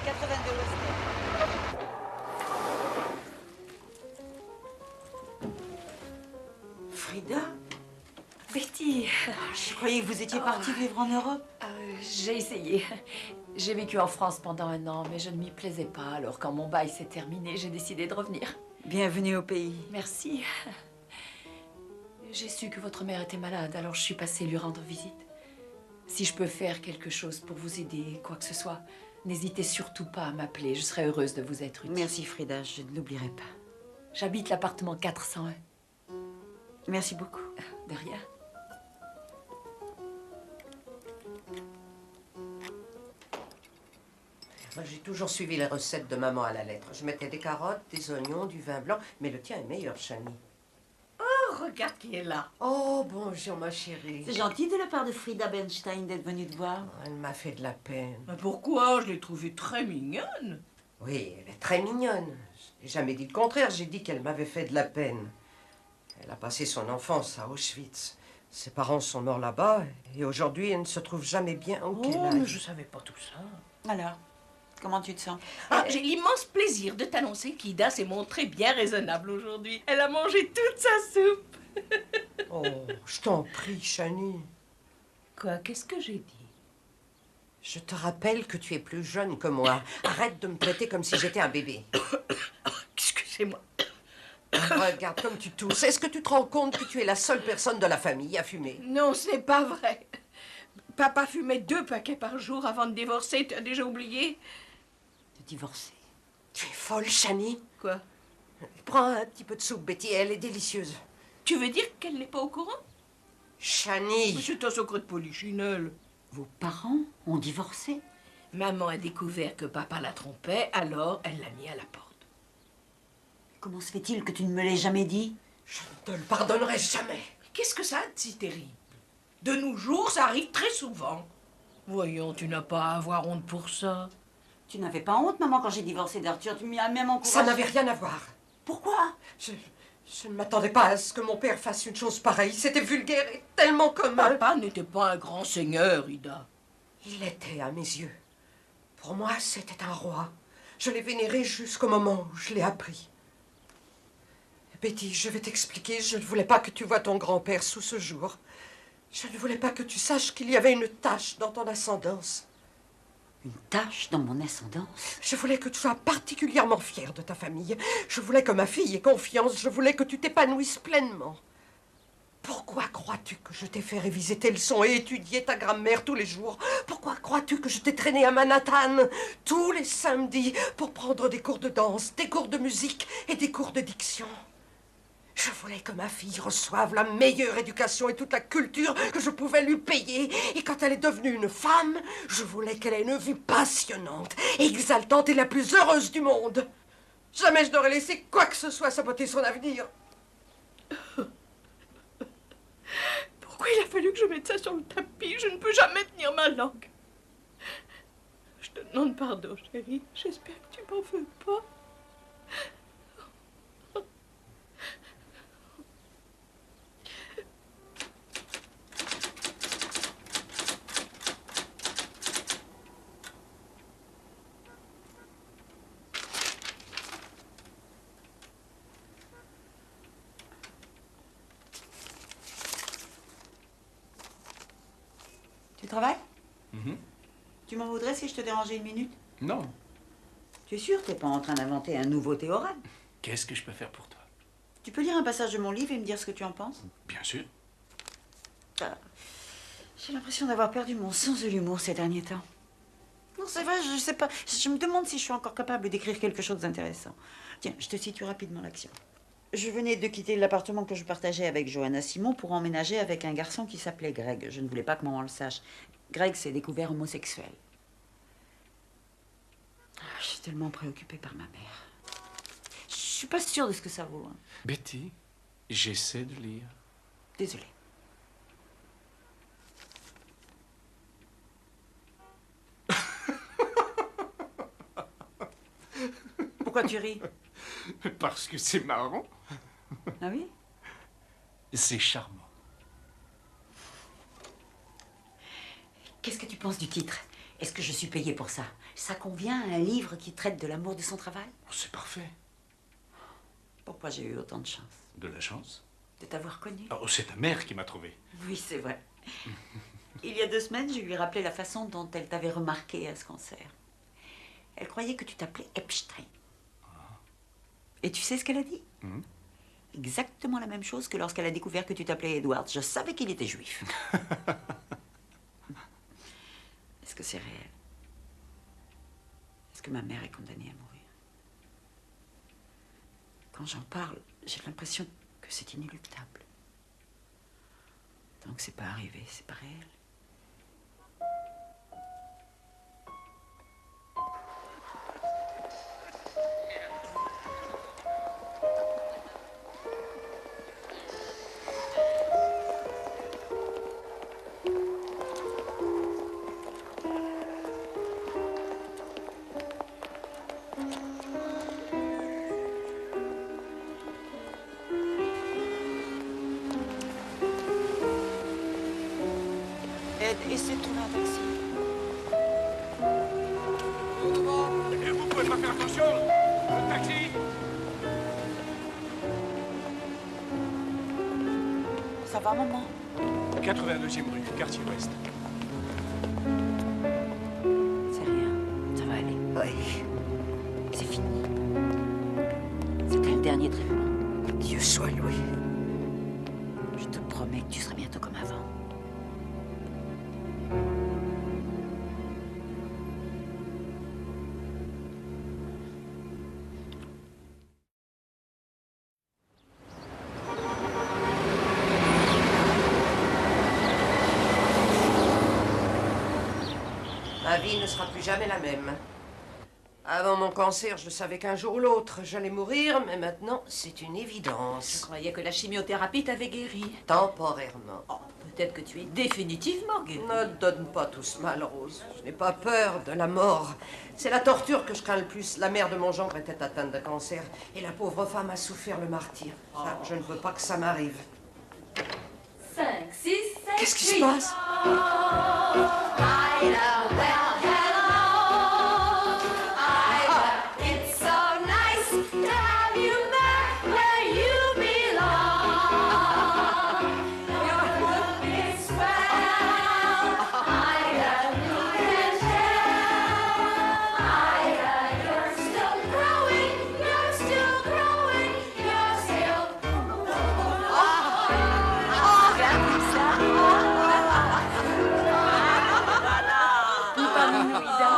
[SPEAKER 2] 82 West. Frida?
[SPEAKER 13] Betty,
[SPEAKER 2] Je croyais que vous étiez partie vivre en Europe.
[SPEAKER 13] j'ai essayé. J'ai vécu en France pendant 1 an, mais je ne m'y plaisais pas. Alors quand mon bail s'est terminé, j'ai décidé de revenir.
[SPEAKER 2] Bienvenue au pays.
[SPEAKER 13] Merci. J'ai su que votre mère était malade, alors je suis passée lui rendre visite. Si je peux faire quelque chose pour vous aider, quoi que ce soit, n'hésitez surtout pas à m'appeler. Je serai heureuse de vous être utile.
[SPEAKER 2] Merci, Frida. Je ne l'oublierai pas.
[SPEAKER 13] J'habite l'appartement 401.
[SPEAKER 2] Merci beaucoup.
[SPEAKER 13] De rien.
[SPEAKER 5] Moi, j'ai toujours suivi les recettes de maman à la lettre. Je mettais des carottes, des oignons, du vin blanc. Mais le tien est meilleur, Chani.
[SPEAKER 10] Oh, regarde qui est là.
[SPEAKER 5] Oh, bonjour, ma chérie.
[SPEAKER 2] C'est gentil de la part de Frida Bernstein d'être venue te voir.
[SPEAKER 5] Elle m'a fait de la peine.
[SPEAKER 10] Mais pourquoi? Je l'ai trouvée très mignonne.
[SPEAKER 5] Oui, elle est très mignonne. Je n'ai jamais dit le contraire. J'ai dit qu'elle m'avait fait de la peine. Elle a passé son enfance à Auschwitz. Ses parents sont morts là-bas. Et aujourd'hui, elle ne se trouve jamais bien où qu'elle aille.
[SPEAKER 10] Mais je savais pas tout ça.
[SPEAKER 2] Alors, comment tu te sens?
[SPEAKER 10] Ah, j'ai l'immense plaisir de t'annoncer qu'Ida s'est montrée bien raisonnable aujourd'hui. Elle a mangé toute sa soupe.
[SPEAKER 5] Oh, je t'en prie, Chani.
[SPEAKER 10] Quoi? Qu'est-ce que j'ai dit?
[SPEAKER 5] Je te rappelle que tu es plus jeune que moi. Arrête de me traiter comme si j'étais un bébé.
[SPEAKER 10] Excusez-moi.
[SPEAKER 5] Regarde comme tu tousses. Est-ce que tu te rends compte que tu es la seule personne de la famille à fumer?
[SPEAKER 10] Non, ce n'est pas vrai. Papa fumait 2 paquets par jour avant de divorcer. Tu as déjà oublié?
[SPEAKER 2] De divorcer?
[SPEAKER 5] Tu es folle, Chani.
[SPEAKER 10] Quoi?
[SPEAKER 5] Prends un petit peu de soupe, Betty. Elle est délicieuse.
[SPEAKER 10] Tu veux dire qu'elle n'est pas au courant?
[SPEAKER 5] Chani.
[SPEAKER 10] C'est un secret de polichinelle.
[SPEAKER 2] Vos parents ont divorcé?
[SPEAKER 10] Maman a découvert que papa la trompait, alors elle l'a mis à la porte.
[SPEAKER 2] Comment se fait-il que tu ne me l'aies jamais dit?
[SPEAKER 5] Je ne te le pardonnerai jamais.
[SPEAKER 10] Qu'est-ce que ça a de si terrible? De nos jours, ça arrive très souvent. Voyons, tu n'as pas à avoir honte pour ça.
[SPEAKER 2] Tu n'avais pas honte, maman, quand j'ai divorcé d'Arthur? Tu m'y as même encouragé.
[SPEAKER 5] Ça n'avait rien à voir.
[SPEAKER 2] Pourquoi?
[SPEAKER 5] Je ne m'attendais pas à ce que mon père fasse une chose pareille. C'était vulgaire et tellement commun.
[SPEAKER 10] Papa n'était pas un grand seigneur, Ida.
[SPEAKER 5] Il l'était à mes yeux. Pour moi, c'était un roi. Je l'ai vénéré jusqu'au moment où je l'ai appris. Betty, je vais t'expliquer. Je ne voulais pas que tu vois ton grand-père sous ce jour. Je ne voulais pas que tu saches qu'il y avait une tache dans ton ascendance.
[SPEAKER 2] Une tache dans mon ascendance?
[SPEAKER 5] Je voulais que tu sois particulièrement fière de ta famille. Je voulais que ma fille ait confiance. Je voulais que tu t'épanouisses pleinement. Pourquoi crois-tu que je t'ai fait réviser tes leçons et étudier ta grammaire tous les jours? Pourquoi crois-tu que je t'ai traîné à Manhattan tous les samedis pour prendre des cours de danse, des cours de musique et des cours de diction? Je voulais que ma fille reçoive la meilleure éducation et toute la culture que je pouvais lui payer. Et quand elle est devenue une femme, je voulais qu'elle ait une vie passionnante, exaltante et la plus heureuse du monde. Jamais je n'aurais laissé quoi que ce soit saboter son avenir.
[SPEAKER 10] Pourquoi il a fallu que je mette ça sur le tapis? Je ne peux jamais tenir ma langue. Je te demande pardon, chérie. J'espère que tu m'en veux pas.
[SPEAKER 2] Tu travailles? Tu m'en voudrais si je te dérangeais une minute?
[SPEAKER 8] Non.
[SPEAKER 2] Tu es sûr que t'es pas en train d'inventer un nouveau théorème?
[SPEAKER 8] Qu'est-ce que je peux faire pour toi?
[SPEAKER 2] Tu peux lire un passage de mon livre et me dire ce que tu en penses?
[SPEAKER 8] Bien sûr.
[SPEAKER 2] J'ai l'impression d'avoir perdu mon sens de l'humour ces derniers temps. Non, c'est vrai, je sais pas. Je me demande si je suis encore capable d'écrire quelque chose d'intéressant. Tiens, je te situe rapidement l'action. Je venais de quitter l'appartement que je partageais avec Johanna Simon pour emménager avec un garçon qui s'appelait Greg. Je ne voulais pas que maman le sache. Greg s'est découvert homosexuel. Je suis tellement préoccupée par ma mère. Je suis pas sûre de ce que ça vaut. Hein.
[SPEAKER 8] Betty, j'essaie de lire.
[SPEAKER 2] Désolée. Pourquoi tu ris?
[SPEAKER 8] Parce que c'est marrant.
[SPEAKER 2] Ah oui?
[SPEAKER 8] C'est charmant.
[SPEAKER 2] Qu'est-ce que tu penses du titre? Est-ce que je suis payée pour ça? Ça convient à un livre qui traite de l'amour de son travail?
[SPEAKER 8] Oh, c'est parfait.
[SPEAKER 2] Pourquoi j'ai eu autant de chance?
[SPEAKER 8] De la chance?
[SPEAKER 2] De t'avoir connue.
[SPEAKER 8] Oh, c'est ta mère qui m'a trouvé.
[SPEAKER 2] Oui, c'est vrai. Il y a 2 semaines, je lui ai rappelé la façon dont elle t'avait remarqué à ce concert. Elle croyait que tu t'appelais Epstein. Et tu sais ce qu'elle a dit? Exactement la même chose que lorsqu'elle a découvert que tu t'appelais Edward. Je savais qu'il était juif. Est-ce que c'est réel? Est-ce que ma mère est condamnée à mourir? Quand j'en parle, j'ai l'impression que c'est inéluctable. Tant que c'est pas arrivé, c'est pas réel. t'aide. Essaie de trouver un taxi.
[SPEAKER 14] Et vous pouvez pas faire attention? Le taxi!
[SPEAKER 2] Ça va, maman?
[SPEAKER 14] 82e rue, quartier ouest.
[SPEAKER 2] C'est rien. Ça va aller.
[SPEAKER 5] Oui.
[SPEAKER 2] C'est fini. C'était le dernier traitement.
[SPEAKER 5] Dieu soit loué.
[SPEAKER 2] Je te promets que tu seras bientôt comme avant.
[SPEAKER 5] Ma vie ne sera plus jamais la même. Avant mon cancer, je savais qu'un jour ou l'autre, j'allais mourir, mais maintenant, c'est une évidence.
[SPEAKER 10] Je croyais que la chimiothérapie t'avait guéri.
[SPEAKER 5] Temporairement.
[SPEAKER 10] Oh, peut-être que tu es définitivement guéri.
[SPEAKER 5] Ne donne pas tout ce mal, Rose. Je n'ai pas peur de la mort. C'est la torture que je crains le plus. La mère de mon gendre était atteinte de cancer, et la pauvre femme a souffert le martyre. Ça, je ne veux pas que ça m'arrive.
[SPEAKER 6] 5, 6, 7,
[SPEAKER 5] Qu'est-ce qui se passe?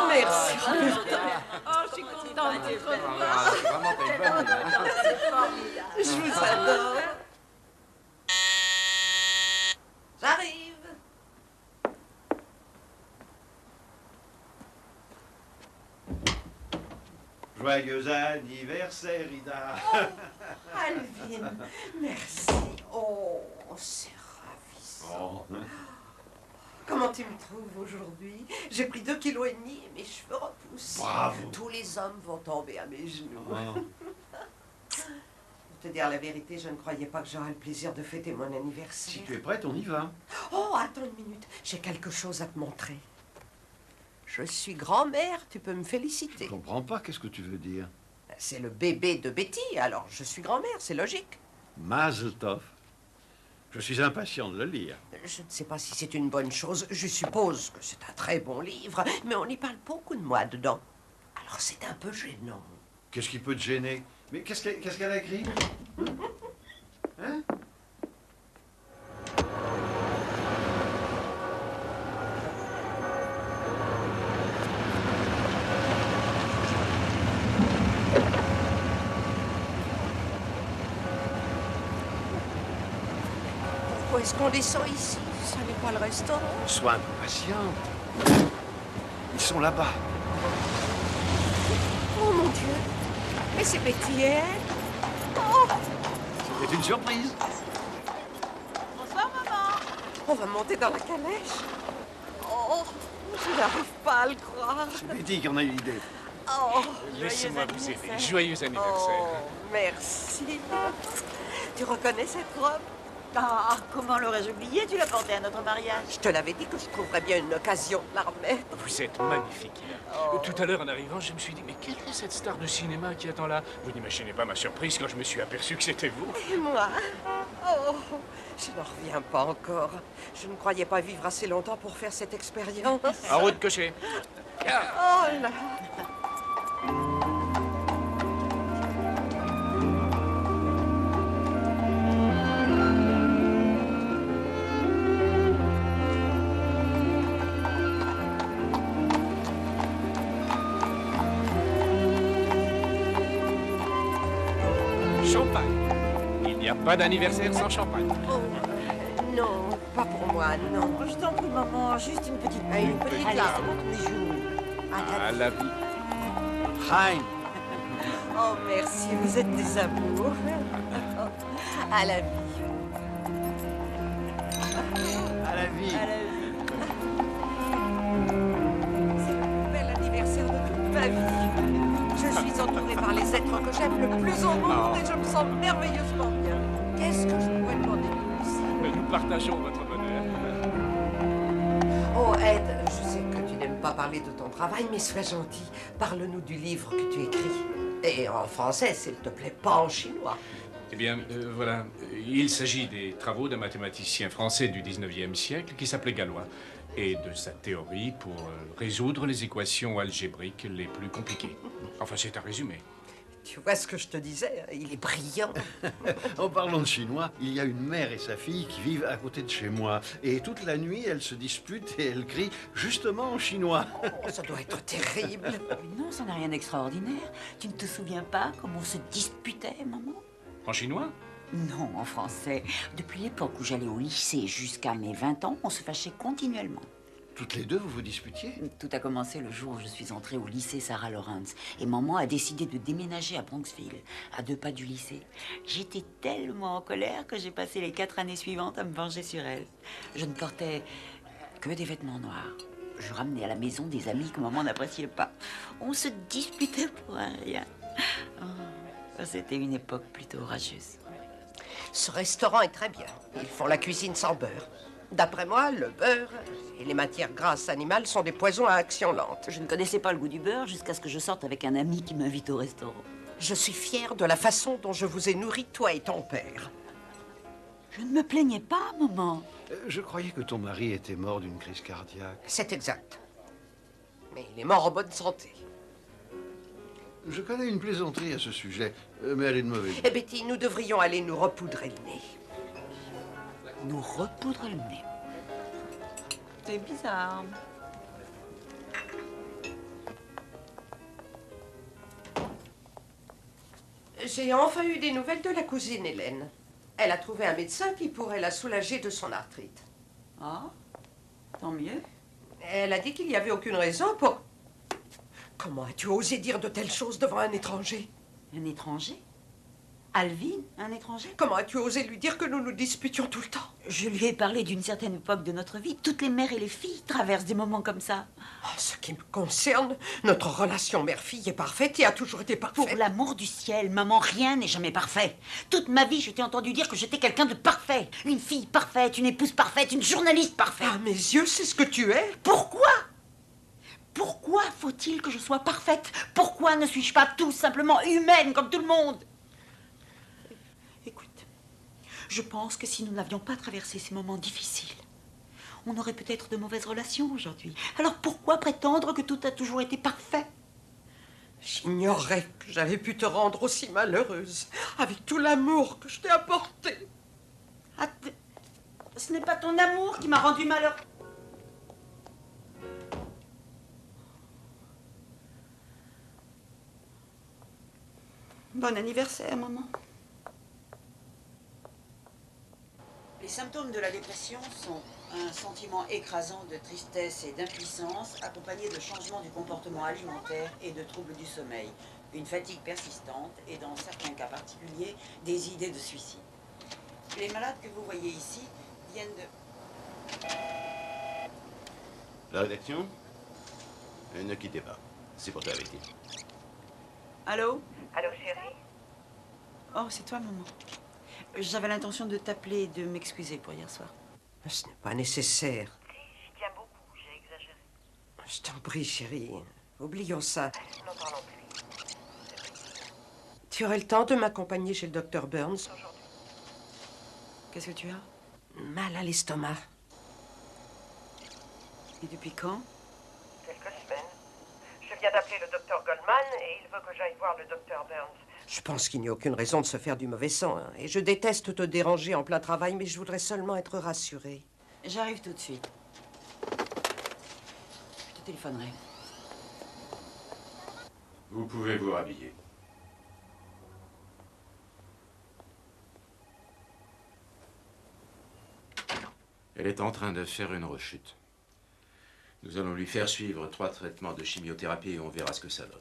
[SPEAKER 5] Merci.
[SPEAKER 10] Oh, je suis contente de te revoir.
[SPEAKER 11] Vraiment, t'as une bonne idée, hein.
[SPEAKER 10] C'est formidable.
[SPEAKER 5] Je vous adore. J'arrive.
[SPEAKER 9] Joyeux anniversaire, Ida.
[SPEAKER 5] Alvin, merci. Oh, c'est ravissant.
[SPEAKER 9] Oh.
[SPEAKER 5] Comment tu me trouves aujourd'hui? J'ai pris 2,5 kilos et mes cheveux repoussent.
[SPEAKER 9] Bravo.
[SPEAKER 5] Tous les hommes vont tomber à mes genoux.
[SPEAKER 9] Oh.
[SPEAKER 5] Pour te dire la vérité, je ne croyais pas que j'aurais le plaisir de fêter mon anniversaire.
[SPEAKER 9] Si tu es prête, on y va.
[SPEAKER 5] Oh, attends une minute. J'ai quelque chose à te montrer. Je suis grand-mère, tu peux me féliciter.
[SPEAKER 9] Je comprends pas, qu'est-ce que tu veux dire?
[SPEAKER 5] C'est le bébé de Betty, alors je suis grand-mère, c'est logique.
[SPEAKER 9] Mazel tov. Je suis impatient de le lire.
[SPEAKER 5] Je ne sais pas si c'est une bonne chose. Je suppose que c'est un très bon livre, mais on y parle beaucoup de moi dedans. Alors c'est un peu gênant.
[SPEAKER 9] Qu'est-ce qui peut te gêner? Mais qu'est-ce qu'elle a écrit? Hein?
[SPEAKER 5] Pourquoi est-ce qu'on descend ici? Ça n'est pas le restaurant.
[SPEAKER 9] Sois un peu patient. Ils sont là-bas.
[SPEAKER 5] Oh mon Dieu! Mais c'est Betty et elle? Oh!
[SPEAKER 9] C'était une surprise.
[SPEAKER 2] Bonsoir, maman.
[SPEAKER 5] On va monter dans la calèche. Oh! Je n'arrive pas à le croire.
[SPEAKER 9] C'est Betty qui en a eu l'idée.
[SPEAKER 5] Oh!
[SPEAKER 14] Laissez-moi vous aider. Joyeux anniversaire.
[SPEAKER 5] Oh, merci. Tu reconnais cette robe?
[SPEAKER 2] Ah, comment l'aurais-je oublié? Tu l'as portée à notre mariage.
[SPEAKER 5] Je te l'avais dit que je trouverais bien une occasion de la remettre.
[SPEAKER 14] Vous êtes magnifique, Ida. Tout à l'heure, en arrivant, je me suis dit, mais quelle est cette star de cinéma qui attend là? Vous n'imaginez pas ma surprise quand je me suis aperçu que c'était vous.
[SPEAKER 5] Et moi? Oh, je n'en reviens pas encore. Je ne croyais pas vivre assez longtemps pour faire cette expérience.
[SPEAKER 14] En route, cocher.
[SPEAKER 5] Oh là!
[SPEAKER 14] Champagne. Il n'y a pas d'anniversaire sans champagne.
[SPEAKER 5] Oh, non, pas pour moi, non.
[SPEAKER 2] Je t'en prie, maman, juste une petite bulle.
[SPEAKER 5] Une petite
[SPEAKER 2] Allez,
[SPEAKER 5] larme.
[SPEAKER 2] c'est pour tous les jours.
[SPEAKER 14] À la vie.
[SPEAKER 9] Hein?
[SPEAKER 5] Oh, merci, vous êtes des amours. À la vie.
[SPEAKER 9] À la vie.
[SPEAKER 5] À la vie. C'est le plus bel anniversaire de toute ma vie. Je suis entourée par les êtres que j'aime le plus au monde et je me sens merveilleusement bien. Qu'est-ce que je pourrais demander de plus?
[SPEAKER 14] Mais nous partageons votre bonheur.
[SPEAKER 5] pas parler de ton travail, mais sois gentil. Parle-nous du livre que tu écris. Et en français, s'il te plaît, pas en chinois.
[SPEAKER 8] Eh bien, voilà. Il s'agit des travaux d'un mathématicien français du 19e siècle qui s'appelait Galois et de sa théorie pour résoudre les équations algébriques les plus compliquées. Enfin, c'est un résumé.
[SPEAKER 5] Tu vois ce que je te disais, il est brillant.
[SPEAKER 9] En parlant de chinois, il y a une mère et sa fille qui vivent à côté de chez moi. Et toute la nuit, elles se disputent et elles crient justement en chinois.
[SPEAKER 5] Oh, ça doit être terrible.
[SPEAKER 2] Non, ça n'a rien d'extraordinaire. Tu ne te souviens pas comment on se disputait, maman?
[SPEAKER 8] En chinois?
[SPEAKER 2] Non, en français. Depuis l'époque où j'allais au lycée jusqu'à mes 20 ans, on se fâchait continuellement.
[SPEAKER 9] Toutes les deux, vous vous disputiez?
[SPEAKER 2] Tout a commencé le jour où je suis entrée au lycée Sarah Lawrence. Et maman a décidé de déménager à Bronxville, à 2 pas du lycée. J'étais tellement en colère que j'ai passé les 4 années suivantes à me venger sur elle. Je ne portais que des vêtements noirs. Je ramenais à la maison des amis que maman n'appréciait pas. On se disputait pour un rien. Oh, c'était une époque plutôt orageuse.
[SPEAKER 5] Ce restaurant est très bien. Ils font la cuisine sans beurre. D'après moi, le beurre et les matières grasses animales sont des poisons à action lente.
[SPEAKER 2] Je ne connaissais pas le goût du beurre jusqu'à ce que je sorte avec un ami qui m'invite au restaurant.
[SPEAKER 5] Je suis fière de la façon dont je vous ai nourri, toi et ton père.
[SPEAKER 2] Je ne me plaignais pas, maman.
[SPEAKER 9] Je croyais que ton mari était mort d'une crise cardiaque.
[SPEAKER 5] C'est exact. Mais il est mort en bonne santé.
[SPEAKER 9] Je connais une plaisanterie à ce sujet, mais elle est de mauvaise goût.
[SPEAKER 5] Eh Betty, nous devrions aller nous repoudrer le nez.
[SPEAKER 2] Nous repoudrer le nez. C'est bizarre.
[SPEAKER 5] J'ai enfin eu des nouvelles de la cousine Hélène. Elle a trouvé un médecin qui pourrait la soulager de son arthrite.
[SPEAKER 2] Ah, tant mieux.
[SPEAKER 5] Elle a dit qu'il n'y avait aucune raison pour... Comment as-tu osé dire de telles choses devant un étranger?
[SPEAKER 2] Un étranger? Alvin, un étranger?
[SPEAKER 5] Comment as-tu osé lui dire que nous nous disputions tout le temps?
[SPEAKER 2] Je lui ai parlé d'une certaine époque de notre vie. Toutes les mères et les filles traversent des moments comme ça.
[SPEAKER 5] En ce qui me concerne, notre relation mère-fille est parfaite et a toujours été parfaite.
[SPEAKER 2] Pour l'amour du ciel, maman, rien n'est jamais parfait. Toute ma vie, je t'ai entendu dire que j'étais quelqu'un de parfait. Une fille parfaite, une épouse parfaite, une journaliste parfaite.
[SPEAKER 5] À mes yeux, c'est ce que tu es.
[SPEAKER 2] Pourquoi? Pourquoi faut-il que je sois parfaite? Pourquoi ne suis-je pas tout simplement humaine comme tout le monde? Écoute, je pense que si nous n'avions pas traversé ces moments difficiles, on aurait peut-être de mauvaises relations aujourd'hui. Alors pourquoi prétendre que tout a toujours été parfait?
[SPEAKER 5] J'ignorais que j'avais pu te rendre aussi malheureuse, avec tout l'amour que je t'ai apporté.
[SPEAKER 2] Ah, ce n'est pas ton amour qui m'a rendue malheureuse. Bon anniversaire, maman. Les symptômes de la dépression sont un sentiment écrasant de tristesse et d'impuissance, accompagné de changements du comportement alimentaire et de troubles du sommeil, une fatigue persistante et, dans certains cas particuliers, des idées de suicide. Les malades que vous voyez ici viennent de...
[SPEAKER 12] La rédaction? Ne quittez pas. C'est pour toi, Betty.
[SPEAKER 2] Allô?
[SPEAKER 15] Allô, chérie?
[SPEAKER 2] Oh, c'est toi, maman. J'avais l'intention de t'appeler et de m'excuser pour hier soir.
[SPEAKER 5] Ce n'est pas nécessaire.
[SPEAKER 15] Si, j'y tiens beaucoup, j'ai exagéré.
[SPEAKER 5] Je t'en prie, chérie. Oublions ça.
[SPEAKER 15] N'en parlons plus.
[SPEAKER 5] Tu aurais le temps de m'accompagner chez le docteur Burns?
[SPEAKER 2] Qu'est-ce que tu as?
[SPEAKER 5] Mal à l'estomac.
[SPEAKER 2] Et depuis quand?
[SPEAKER 15] Quelques semaines. Je viens d'appeler le docteur Goldman et il veut que j'aille voir le docteur Burns.
[SPEAKER 5] Je pense qu'il n'y a aucune raison de se faire du mauvais sang. Hein. Et je déteste te déranger en plein travail, mais je voudrais seulement être rassurée.
[SPEAKER 2] J'arrive tout de suite. Je te téléphonerai.
[SPEAKER 1] Vous pouvez vous rhabiller. Elle est en train de faire une rechute. Nous allons lui faire suivre 3 traitements de chimiothérapie et on verra ce que ça donne.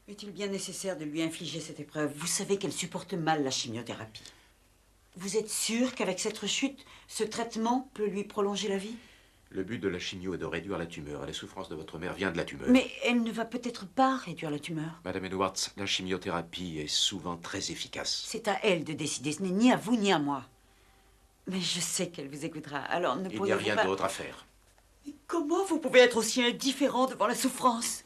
[SPEAKER 2] Est-il bien nécessaire de lui infliger cette épreuve? Vous savez qu'elle supporte mal la chimiothérapie. Vous êtes sûr qu'avec cette rechute, ce traitement peut lui prolonger la vie?
[SPEAKER 1] Le but de la chimio est de réduire la tumeur. Et la souffrance de votre mère vient de la tumeur.
[SPEAKER 2] Mais elle ne va peut-être pas réduire la tumeur.
[SPEAKER 1] Madame Edwards, la chimiothérapie est souvent très efficace.
[SPEAKER 2] C'est à elle de décider. Ce n'est ni à vous ni à moi. Mais je sais qu'elle vous écoutera. Alors ne
[SPEAKER 1] Il n'y a
[SPEAKER 2] pourriez-vous
[SPEAKER 1] rien
[SPEAKER 2] pas...
[SPEAKER 1] d'autre à faire.
[SPEAKER 2] Comment vous pouvez être aussi indifférent devant la souffrance?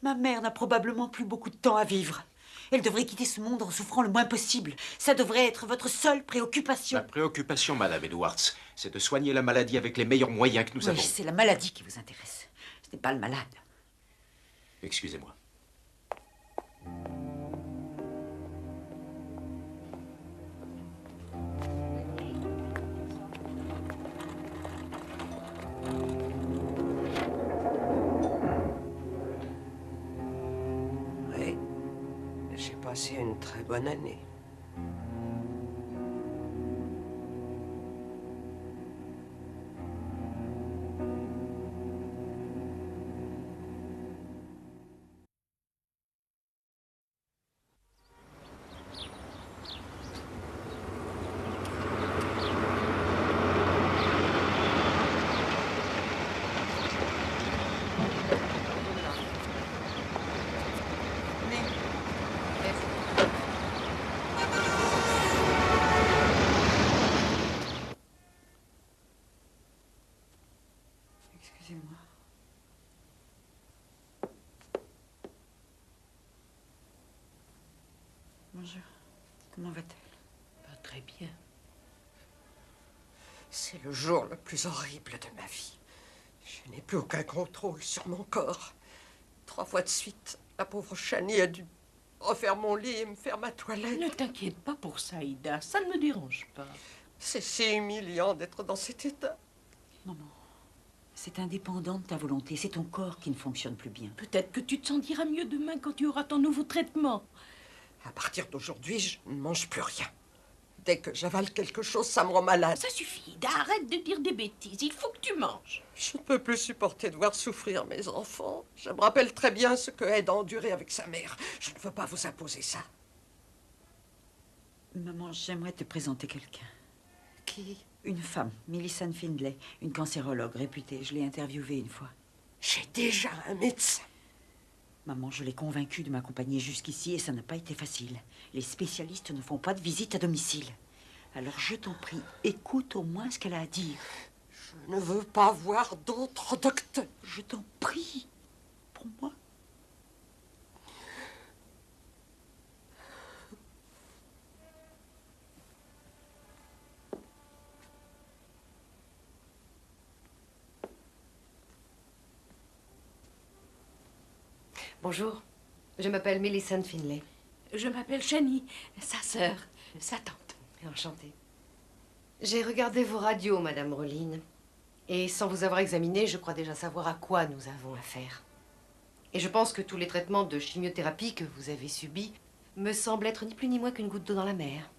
[SPEAKER 2] Ma mère n'a probablement plus beaucoup de temps à vivre. Elle devrait quitter ce monde en souffrant le moins possible. Ça devrait être votre seule préoccupation.
[SPEAKER 1] Ma préoccupation, Madame Edwards, c'est de soigner la maladie avec les meilleurs moyens que nous avons.
[SPEAKER 2] Oui, c'est la maladie qui vous intéresse. Ce n'est pas le malade.
[SPEAKER 1] Excusez-moi.
[SPEAKER 5] Oui, j'ai passé une très bonne année.
[SPEAKER 2] Excusez-moi. Bonjour. Comment va-t-elle?
[SPEAKER 5] Pas très bien. C'est le jour le plus horrible de ma vie. Je n'ai plus aucun contrôle sur mon corps. 3 fois de suite, la pauvre Chani a dû refaire mon lit et me faire ma toilette.
[SPEAKER 10] Ne t'inquiète pas pour ça, Ida. Ça ne me dérange pas.
[SPEAKER 5] C'est si humiliant d'être dans cet état.
[SPEAKER 2] Maman, c'est indépendant de ta volonté. C'est ton corps qui ne fonctionne plus bien.
[SPEAKER 10] Peut-être que tu te sentiras mieux demain quand tu auras ton nouveau traitement.
[SPEAKER 5] À partir d'aujourd'hui, je ne mange plus rien. Dès que j'avale quelque chose, ça me rend malade.
[SPEAKER 10] Ça suffit, Ida. Arrête de dire des bêtises. Il faut que tu manges.
[SPEAKER 5] Je ne peux plus supporter de voir souffrir mes enfants. Je me rappelle très bien ce que Ed a enduré avec sa mère. Je ne veux pas vous imposer ça.
[SPEAKER 2] Maman, j'aimerais te présenter quelqu'un.
[SPEAKER 5] Qui?
[SPEAKER 2] Une femme, Millicent Findlay, une cancérologue réputée. Je l'ai interviewée une fois.
[SPEAKER 5] J'ai déjà un médecin.
[SPEAKER 2] Maman, je l'ai convaincue de m'accompagner jusqu'ici et ça n'a pas été facile. Les spécialistes ne font pas de visite à domicile. Alors je t'en prie, écoute au moins ce qu'elle a à dire.
[SPEAKER 5] Je ne veux pas voir d'autres docteurs.
[SPEAKER 2] Je t'en prie, pour moi.
[SPEAKER 16] Bonjour, je m'appelle Millicent Findlay.
[SPEAKER 10] Je m'appelle Chani, sa sœur, sa tante.
[SPEAKER 16] Enchantée. J'ai regardé vos radios, Madame Rollin. Et sans vous avoir examiné, je crois déjà savoir à quoi nous avons affaire. Et je pense que tous les traitements de chimiothérapie que vous avez subis me semblent être ni plus ni moins qu'une goutte d'eau dans la mer.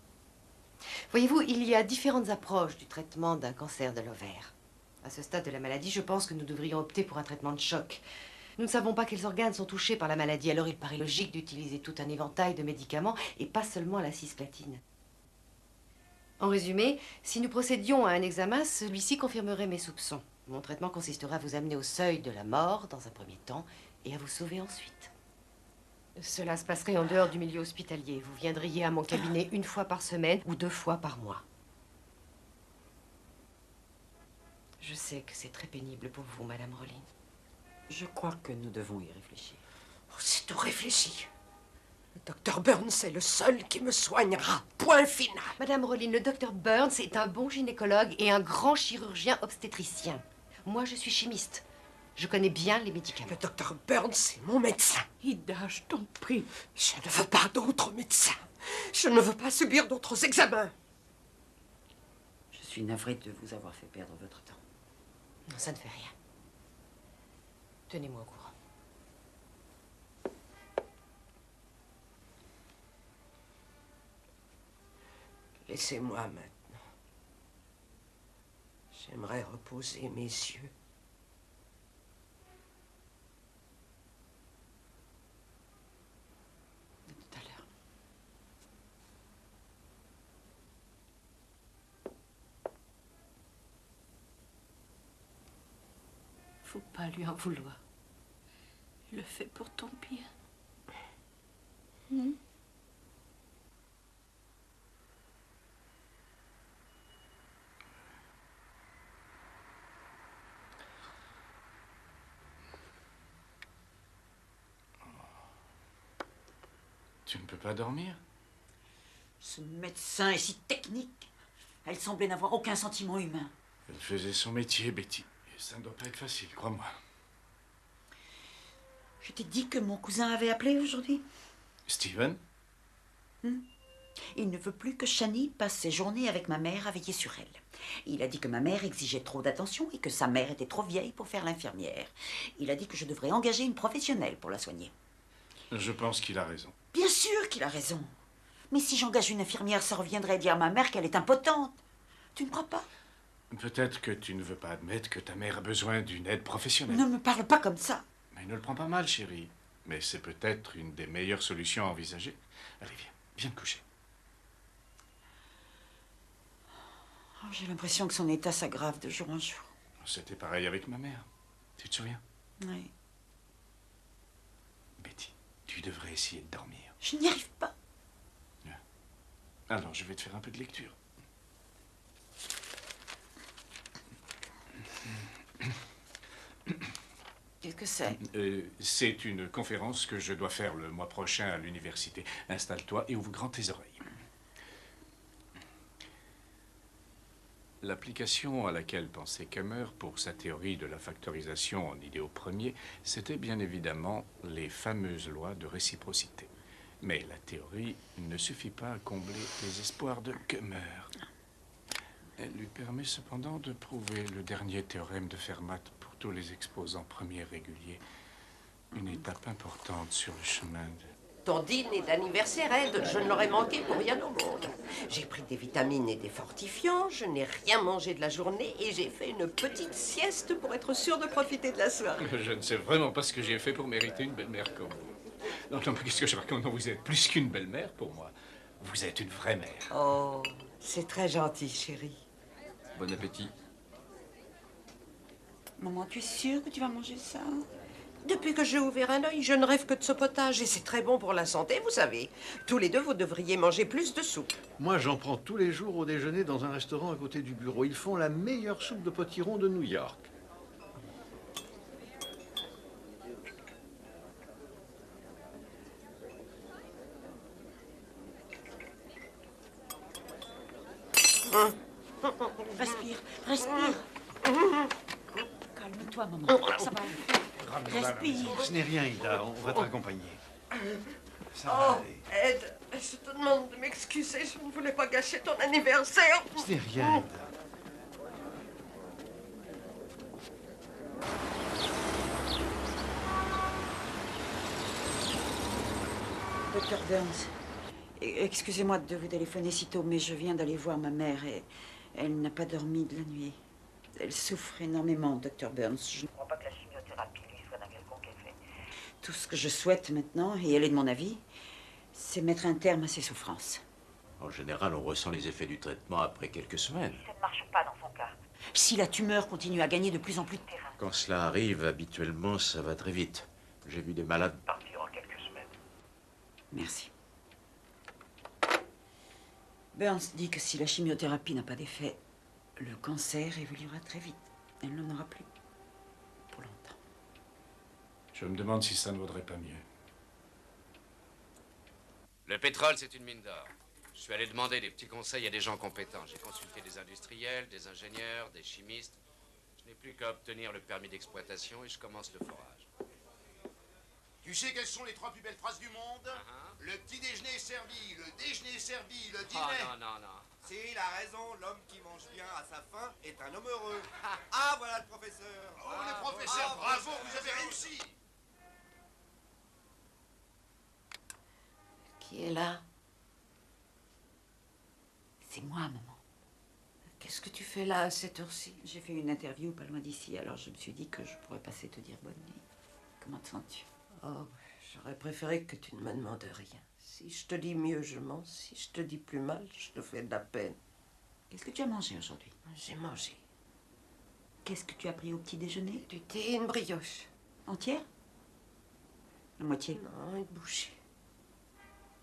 [SPEAKER 16] Voyez-vous, il y a différentes approches du traitement d'un cancer de l'ovaire. À ce stade de la maladie, je pense que nous devrions opter pour un traitement de choc. Nous ne savons pas quels organes sont touchés par la maladie, alors il paraît logique d'utiliser tout un éventail de médicaments et pas seulement la cisplatine. En résumé, si nous procédions à un examen, celui-ci confirmerait mes soupçons. Mon traitement consisterait à vous amener au seuil de la mort dans un premier temps et à vous sauver ensuite. Cela se passerait en dehors du milieu hospitalier. Vous viendriez à mon cabinet 1 fois par semaine ou 2 fois par mois. Je sais que c'est très pénible pour vous, Madame Rollin.
[SPEAKER 2] Je crois que nous devons y réfléchir.
[SPEAKER 5] Oh, c'est tout réfléchi. Le docteur Burns est le seul qui me soignera. Point final.
[SPEAKER 16] Madame Rollin, le docteur Burns est un bon gynécologue et un grand chirurgien obstétricien. Moi, je suis chimiste. Je connais bien les médicaments.
[SPEAKER 5] Le docteur Burns est mon médecin.
[SPEAKER 10] Ida, je t'en prie.
[SPEAKER 5] Je ne veux pas d'autres médecins. Je ne veux pas subir d'autres examens.
[SPEAKER 2] Je suis navrée de vous avoir fait perdre votre temps.
[SPEAKER 16] Non, ça ne fait rien. Tenez-moi au courant.
[SPEAKER 5] Laissez-moi maintenant. J'aimerais reposer mes yeux.
[SPEAKER 2] À tout à l'heure.
[SPEAKER 10] Faut pas lui en vouloir. Il le fait pour ton bien.
[SPEAKER 8] Tu ne peux pas dormir?
[SPEAKER 2] Ce médecin est si technique. Elle semblait n'avoir aucun sentiment humain.
[SPEAKER 8] Elle faisait son métier, Betty. Et ça ne doit pas être facile, crois-moi.
[SPEAKER 2] Je t'ai dit que mon cousin avait appelé aujourd'hui.
[SPEAKER 8] Steven?
[SPEAKER 2] Il ne veut plus que Shani passe ses journées avec ma mère à veiller sur elle. Il a dit que ma mère exigeait trop d'attention et que sa mère était trop vieille pour faire l'infirmière. Il a dit que je devrais engager une professionnelle pour la soigner.
[SPEAKER 8] Je pense qu'il a raison.
[SPEAKER 2] Bien sûr qu'il a raison. Mais si j'engage une infirmière, ça reviendrait dire à ma mère qu'elle est impotente. Tu ne crois pas?
[SPEAKER 8] Peut-être que tu ne veux pas admettre que ta mère a besoin d'une aide professionnelle.
[SPEAKER 2] Ne me parle pas comme ça.
[SPEAKER 8] Mais ne le prends pas mal, chérie. Mais c'est peut-être une des meilleures solutions à envisager. Allez, viens. Viens te coucher.
[SPEAKER 2] Oh, j'ai l'impression que son état s'aggrave de jour en jour.
[SPEAKER 8] C'était pareil avec ma mère. Tu te souviens?
[SPEAKER 2] Oui.
[SPEAKER 8] Betty, tu devrais essayer de dormir.
[SPEAKER 2] Je n'y arrive pas.
[SPEAKER 8] Alors, je vais te faire un peu de lecture.
[SPEAKER 2] Qu'est-ce que c'est?
[SPEAKER 8] C'est une conférence que je dois faire le mois prochain à l'université. Installe-toi et ouvre grand tes oreilles. L'application à laquelle pensait Kummer pour sa théorie de la factorisation en idéaux premiers, c'était bien évidemment les fameuses lois de réciprocité. Mais la théorie ne suffit pas à combler les espoirs de Kummer. Elle lui permet cependant de prouver le dernier théorème de Fermat pour tous les exposants premiers réguliers. Une étape importante sur le chemin de...
[SPEAKER 5] Ton dîner d'anniversaire, Ed, je ne l'aurais manqué pour rien au monde. J'ai pris des vitamines et des fortifiants, je n'ai rien mangé de la journée et j'ai fait une petite sieste pour être sûr de profiter de la soirée.
[SPEAKER 8] Je ne sais vraiment pas ce que j'ai fait pour mériter une belle-mère comme vous. Non, mais qu'est-ce que je raconte? Non, vous êtes plus qu'une belle-mère pour moi. Vous êtes une vraie mère.
[SPEAKER 5] Oh, c'est très gentil, chérie.
[SPEAKER 1] Bon appétit.
[SPEAKER 2] Maman, tu es sûre que tu vas manger ça?
[SPEAKER 5] Depuis que j'ai ouvert un œil, je ne rêve que de ce potage et c'est très bon pour la santé, vous savez. Tous les deux, vous devriez manger plus de soupe.
[SPEAKER 9] Moi, j'en prends tous les jours au déjeuner dans un restaurant à côté du bureau. Ils font la meilleure soupe de potiron de New York.
[SPEAKER 2] Respire, respire. Calme-toi, maman. Ça va aller. Respire.
[SPEAKER 9] Ce n'est rien, Ida. On va te raccompagner. Ça va
[SPEAKER 5] Oh,
[SPEAKER 9] aller.
[SPEAKER 5] Ed, je te demande de m'excuser, je ne voulais pas gâcher ton anniversaire.
[SPEAKER 9] Ce n'est rien, Ida.
[SPEAKER 2] Docteur Burns, excusez-moi de vous téléphoner si tôt, mais je viens d'aller voir ma mère et elle n'a pas dormi de la nuit. Elle souffre énormément, Docteur Burns. Je ne crois pas que la chimiothérapie lui soit d'un quelconque effet. Tout ce que je souhaite maintenant, et elle est de mon avis, c'est mettre un terme à ses souffrances.
[SPEAKER 1] En général, on ressent les effets du traitement après quelques semaines.
[SPEAKER 2] Ça ne marche pas dans son cas. Si la tumeur continue à gagner de plus en plus de terrain.
[SPEAKER 1] Quand cela arrive, habituellement, ça va très vite. J'ai vu des malades partir en quelques semaines.
[SPEAKER 2] Merci. Burns dit que si la chimiothérapie n'a pas d'effet, le cancer évoluera très vite. Elle n'en aura plus. Pour longtemps.
[SPEAKER 8] Je me demande si ça ne vaudrait pas mieux.
[SPEAKER 17] Le pétrole, c'est une mine d'or. Je suis allé demander des petits conseils à des gens compétents. J'ai consulté des industriels, des ingénieurs, des chimistes. Je n'ai plus qu'à obtenir le permis d'exploitation et je commence le forage.
[SPEAKER 12] Tu sais quelles sont les 3 plus belles phrases du monde? Le petit déjeuner est servi, le déjeuner est servi, le dîner...
[SPEAKER 17] Oh non.
[SPEAKER 18] Si, il a raison, l'homme qui mange bien à sa faim est un homme heureux. Ah, voilà le professeur.
[SPEAKER 12] Oh, le professeur, bravo, vous avez réussi.
[SPEAKER 5] Qui est là?
[SPEAKER 2] C'est moi, maman.
[SPEAKER 5] Qu'est-ce que tu fais là à cette heure-ci?
[SPEAKER 2] J'ai fait une interview pas loin d'ici, alors je me suis dit que je pourrais passer te dire bonne nuit. Comment te sens-tu?
[SPEAKER 5] Oh, j'aurais préféré que tu ne me demandes rien. Si je te dis mieux, je mens. Si je te dis plus mal, je te fais de la peine.
[SPEAKER 2] Qu'est-ce que tu as mangé aujourd'hui?
[SPEAKER 5] J'ai mangé.
[SPEAKER 2] Qu'est-ce que tu as pris au petit déjeuner?
[SPEAKER 5] Du thé et une brioche.
[SPEAKER 2] Entière? La moitié?
[SPEAKER 5] Non, une bouchée.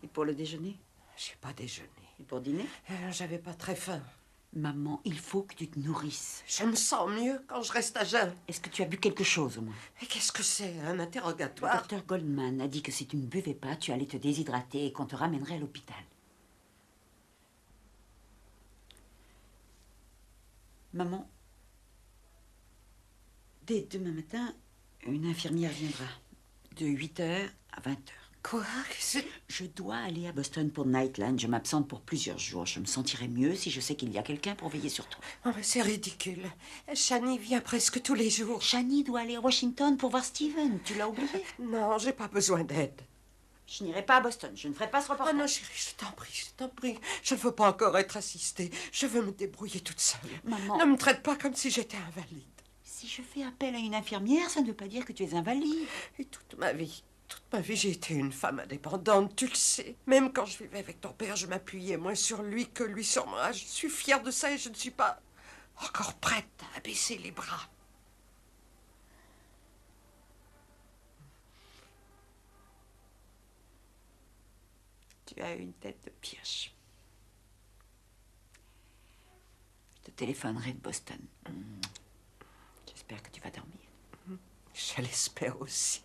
[SPEAKER 2] Et pour le déjeuner?
[SPEAKER 5] J'ai pas déjeuné.
[SPEAKER 2] Et pour dîner?
[SPEAKER 5] J'avais pas très faim.
[SPEAKER 2] Maman, il faut que tu te nourrisses.
[SPEAKER 5] Je me sens mieux quand je reste à jeun.
[SPEAKER 2] Est-ce que tu as bu quelque chose au moins?
[SPEAKER 5] Et qu'est-ce que c'est, un
[SPEAKER 2] Le
[SPEAKER 5] interrogatoire?
[SPEAKER 2] docteur Goldman a dit que si tu ne buvais pas, tu allais te déshydrater et qu'on te ramènerait à l'hôpital. Maman, dès demain matin, une infirmière viendra. De 8h à 20h.
[SPEAKER 5] Quoi?
[SPEAKER 2] Je dois aller à Boston pour Nightland. Je m'absente pour plusieurs jours. Je me sentirai mieux si je sais qu'il y a quelqu'un pour veiller sur toi.
[SPEAKER 5] Oh, mais c'est ridicule. Shani vient presque tous les jours.
[SPEAKER 2] Shani doit aller à Washington pour voir Steven. Tu l'as oublié?
[SPEAKER 5] Non, j'ai pas besoin d'aide.
[SPEAKER 2] Je n'irai pas à Boston. Je ne ferai pas ce reportage.
[SPEAKER 5] Oh non, chérie, je t'en prie, je t'en prie. Je ne veux pas encore être assistée. Je veux me débrouiller toute seule.
[SPEAKER 2] Maman...
[SPEAKER 5] Ne me traite pas comme si j'étais invalide.
[SPEAKER 2] Si je fais appel à une infirmière, ça ne veut pas dire que tu es invalide.
[SPEAKER 5] Et toute ma vie, j'ai été une femme indépendante, tu le sais. Même quand je vivais avec ton père, je m'appuyais moins sur lui que lui sur moi. Je suis fière de ça et je ne suis pas encore prête à baisser les bras.
[SPEAKER 2] Tu as une tête de pioche. Je te téléphonerai de Boston. J'espère que tu vas dormir.
[SPEAKER 5] Je l'espère aussi.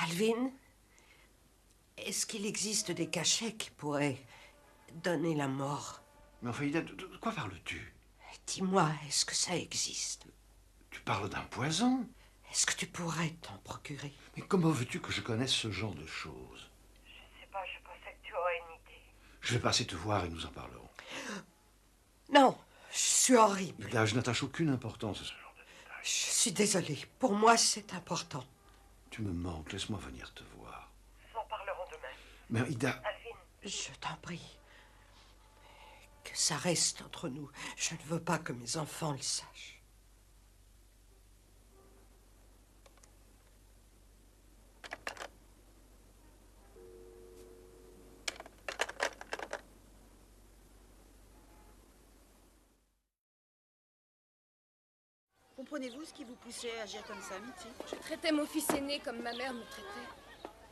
[SPEAKER 5] Alvin, est-ce qu'il existe des cachets qui pourraient donner la mort?
[SPEAKER 9] Mais enfin, Ida, de quoi parles-tu?
[SPEAKER 5] Dis-moi, est-ce que ça existe?
[SPEAKER 9] Tu parles d'un poison?
[SPEAKER 5] Est-ce que tu pourrais t'en procurer?
[SPEAKER 9] Mais comment veux-tu que je connaisse ce genre de choses?
[SPEAKER 15] Je sais pas, je pensais que tu aurais une idée.
[SPEAKER 9] Je vais passer te voir et nous en parlerons.
[SPEAKER 5] Non, je suis horrible.
[SPEAKER 9] Ida, je n'attache aucune importance à ce genre de détails.
[SPEAKER 5] Je suis désolée. Pour moi, c'est important.
[SPEAKER 9] Tu me manques, laisse-moi venir te voir.
[SPEAKER 15] Nous en parlerons demain.
[SPEAKER 9] Mais Ida...
[SPEAKER 15] Alvin.
[SPEAKER 5] Je t'en prie. Que ça reste entre nous. Je ne veux pas que mes enfants le sachent.
[SPEAKER 2] Comprenez-vous ce qui vous poussait à agir comme ça, Mitzi?
[SPEAKER 6] Je traitais mon fils aîné comme ma mère me traitait.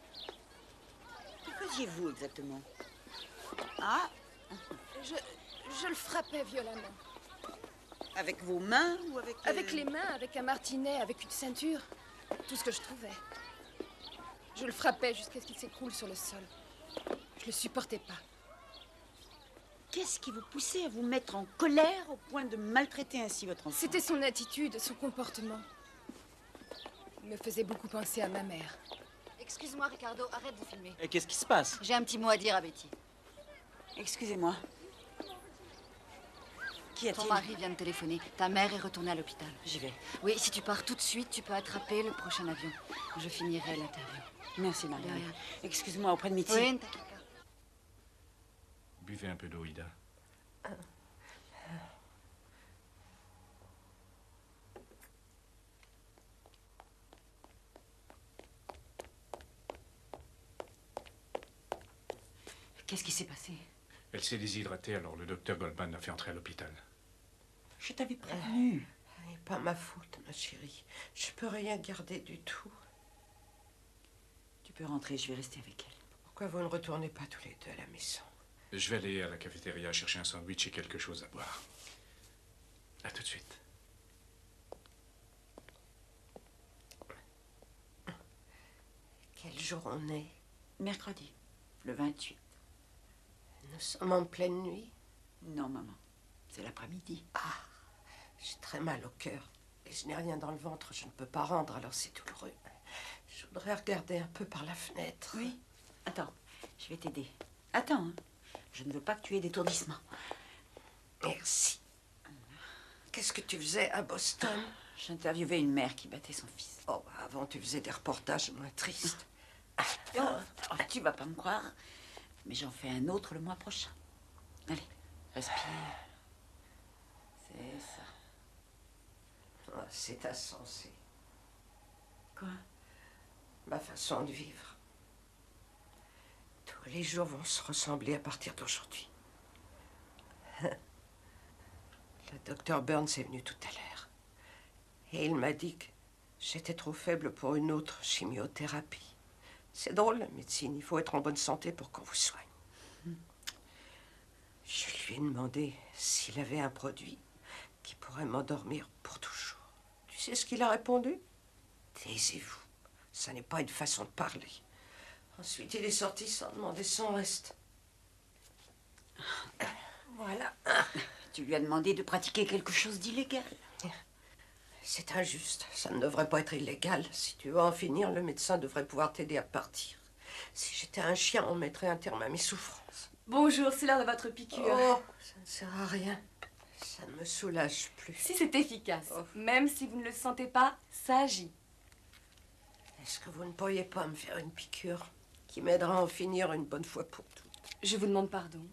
[SPEAKER 2] Que faisiez-vous exactement? Ah,
[SPEAKER 6] Je le frappais violemment.
[SPEAKER 2] avec vos mains ou avec...
[SPEAKER 6] Avec les mains, avec un martinet, avec une ceinture. Tout ce que je trouvais. Je le frappais jusqu'à ce qu'il s'écroule sur le sol. Je le supportais pas.
[SPEAKER 2] Qu'est-ce qui vous poussait à vous mettre en colère au point de maltraiter ainsi votre enfant?
[SPEAKER 6] C'était son attitude, son comportement. Il me faisait beaucoup penser à ma mère.
[SPEAKER 3] Excuse-moi, Ricardo, arrête de filmer.
[SPEAKER 4] Et qu'est-ce qui se passe?
[SPEAKER 3] J'ai un petit mot à dire à Betty.
[SPEAKER 2] Excusez-moi. Qu'y a-t-il?
[SPEAKER 3] Ton mari vient de téléphoner. Ta mère est retournée à l'hôpital.
[SPEAKER 2] J'y vais.
[SPEAKER 3] Oui, si tu pars tout de suite, tu peux attraper le prochain avion. Je finirai l'interview.
[SPEAKER 2] Merci, Marie.
[SPEAKER 3] De rien.
[SPEAKER 2] Excuse-moi auprès de Mitzi.
[SPEAKER 3] Oui, ne t'inquiète pas.
[SPEAKER 8] Buvez un peu d'eau, Ida.
[SPEAKER 2] Qu'est-ce qui s'est passé?
[SPEAKER 8] Elle s'est déshydratée, alors le docteur Goldman l'a fait entrer à l'hôpital.
[SPEAKER 2] Je t'avais prévenu.
[SPEAKER 5] Pas ma faute, ma chérie. Je peux rien garder du tout.
[SPEAKER 2] Tu peux rentrer, je vais rester avec elle.
[SPEAKER 5] Pourquoi vous ne retournez pas tous les deux à la maison?
[SPEAKER 8] Je vais aller à la cafétéria chercher un sandwich et quelque chose à boire. À tout de suite.
[SPEAKER 5] Quel jour on est?
[SPEAKER 2] Mercredi, le 28.
[SPEAKER 5] Nous sommes en pleine nuit?
[SPEAKER 2] Non, maman. C'est l'après-midi.
[SPEAKER 5] Ah, j'ai très mal au cœur. Et je n'ai rien dans le ventre, je ne peux pas rendre, alors c'est douloureux. Je voudrais regarder un peu par la fenêtre.
[SPEAKER 2] Oui. Attends, je vais t'aider. Attends, hein. Je ne veux pas que tu aies d'étourdissement.
[SPEAKER 5] Merci. Qu'est-ce que tu faisais à Boston?
[SPEAKER 2] J'interviewais une mère qui battait son fils.
[SPEAKER 5] Oh, bah, avant, tu faisais des reportages moins tristes.
[SPEAKER 2] Oh, tu vas pas me croire, mais j'en fais un autre le mois prochain. Allez, respire. C'est ça.
[SPEAKER 5] Oh, c'est insensé.
[SPEAKER 2] Quoi?
[SPEAKER 5] Ma façon de vivre. Tous les jours vont se ressembler à partir d'aujourd'hui. Le docteur Burns est venu tout à l'heure. Et il m'a dit que j'étais trop faible pour une autre chimiothérapie. C'est drôle, la médecine. Il faut être en bonne santé pour qu'on vous soigne. Je lui ai demandé s'il avait un produit qui pourrait m'endormir pour toujours. Tu sais ce qu'il a répondu? Taisez-vous. Ça n'est pas une façon de parler. Ensuite, il est sorti sans demander son reste. Voilà.
[SPEAKER 2] Tu lui as demandé de pratiquer quelque chose d'illégal.
[SPEAKER 5] C'est injuste. Ça ne devrait pas être illégal. Si tu veux en finir, le médecin devrait pouvoir t'aider à partir. Si j'étais un chien, on mettrait un terme à mes souffrances.
[SPEAKER 6] Bonjour, c'est l'heure de votre piqûre.
[SPEAKER 5] Oh, ça ne sert à rien. Ça ne me soulage plus.
[SPEAKER 6] Si c'est efficace, même si vous ne le sentez pas, ça agit.
[SPEAKER 5] Est-ce que vous ne pourriez pas me faire une piqûre qui m'aidera à en finir une bonne fois pour toutes?
[SPEAKER 6] Je vous demande pardon.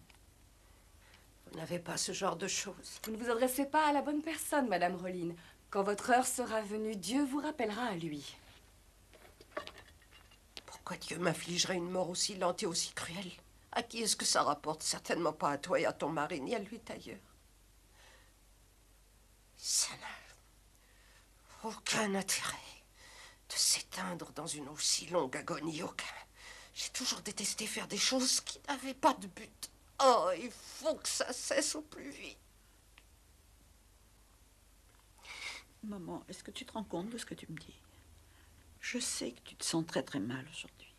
[SPEAKER 5] Vous n'avez pas ce genre de choses.
[SPEAKER 6] Vous ne vous adressez pas à la bonne personne, Madame Rollin. Quand votre heure sera venue, Dieu vous rappellera à lui.
[SPEAKER 5] Pourquoi Dieu m'affligerait une mort aussi lente et aussi cruelle? À qui est-ce que ça rapporte? Certainement pas à toi et à ton mari, ni à lui d'ailleurs. Ça n'a aucun intérêt de s'éteindre dans une aussi longue agonie. Aucun. J'ai toujours détesté faire des choses qui n'avaient pas de but. Oh, il faut que ça cesse au plus vite.
[SPEAKER 2] Maman, est-ce que tu te rends compte de ce que tu me dis? Je sais que tu te sens très très mal aujourd'hui.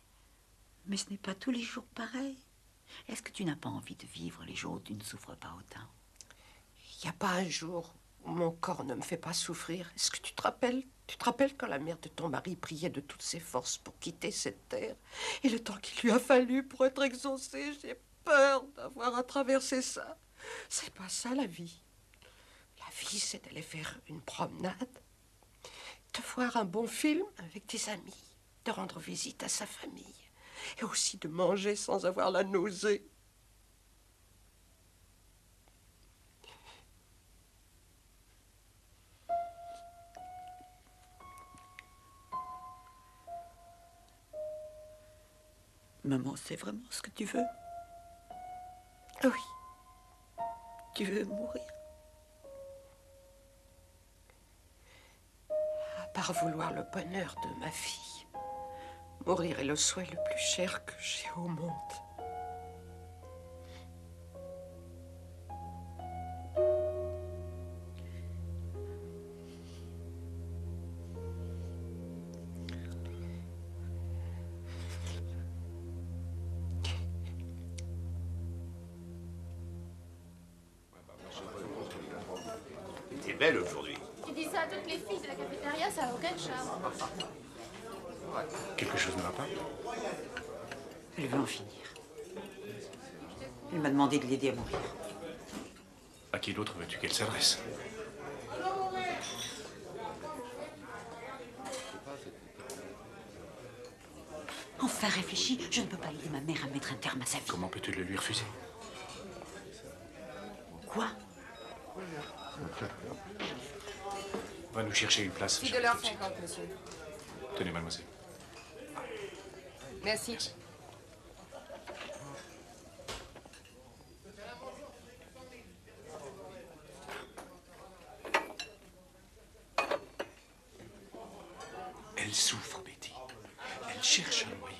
[SPEAKER 2] Mais ce n'est pas tous les jours pareil. Est-ce que tu n'as pas envie de vivre les jours où tu ne souffres pas autant?
[SPEAKER 5] Il n'y a pas un jour où mon corps ne me fait pas souffrir. Est-ce que tu te rappelles? Tu te rappelles quand la mère de ton mari priait de toutes ses forces pour quitter cette terre? Et le temps qu'il lui a fallu pour être exaucée, j'ai peur d'avoir à traverser ça. C'est pas ça la vie. La vie, c'est d'aller faire une promenade, de voir un bon film avec tes amis, de rendre visite à sa famille, et aussi de manger sans avoir la nausée.
[SPEAKER 2] Maman, c'est vraiment ce que tu veux?
[SPEAKER 5] Oui.
[SPEAKER 2] Tu veux mourir?
[SPEAKER 5] À part vouloir le bonheur de ma fille, mourir est le souhait le plus cher que j'ai au monde.
[SPEAKER 12] T'es belle aujourd'hui.
[SPEAKER 19] Tu dis ça à toutes les filles de la cafétéria, ça n'a aucun charme.
[SPEAKER 8] Quelque chose ne va pas?
[SPEAKER 2] Elle veut en finir. Elle m'a demandé de l'aider à mourir.
[SPEAKER 8] À qui d'autre veux-tu qu'elle s'adresse?
[SPEAKER 2] Enfin, réfléchis, je ne peux pas aider ma mère à mettre un terme à sa vie.
[SPEAKER 8] Comment peux-tu le lui refuser?
[SPEAKER 2] Quoi?
[SPEAKER 8] Va nous chercher une place.
[SPEAKER 16] C'est 2h50, monsieur.
[SPEAKER 8] Tenez, mademoiselle.
[SPEAKER 16] Merci.
[SPEAKER 8] Elle souffre, Betty. Elle cherche un moyen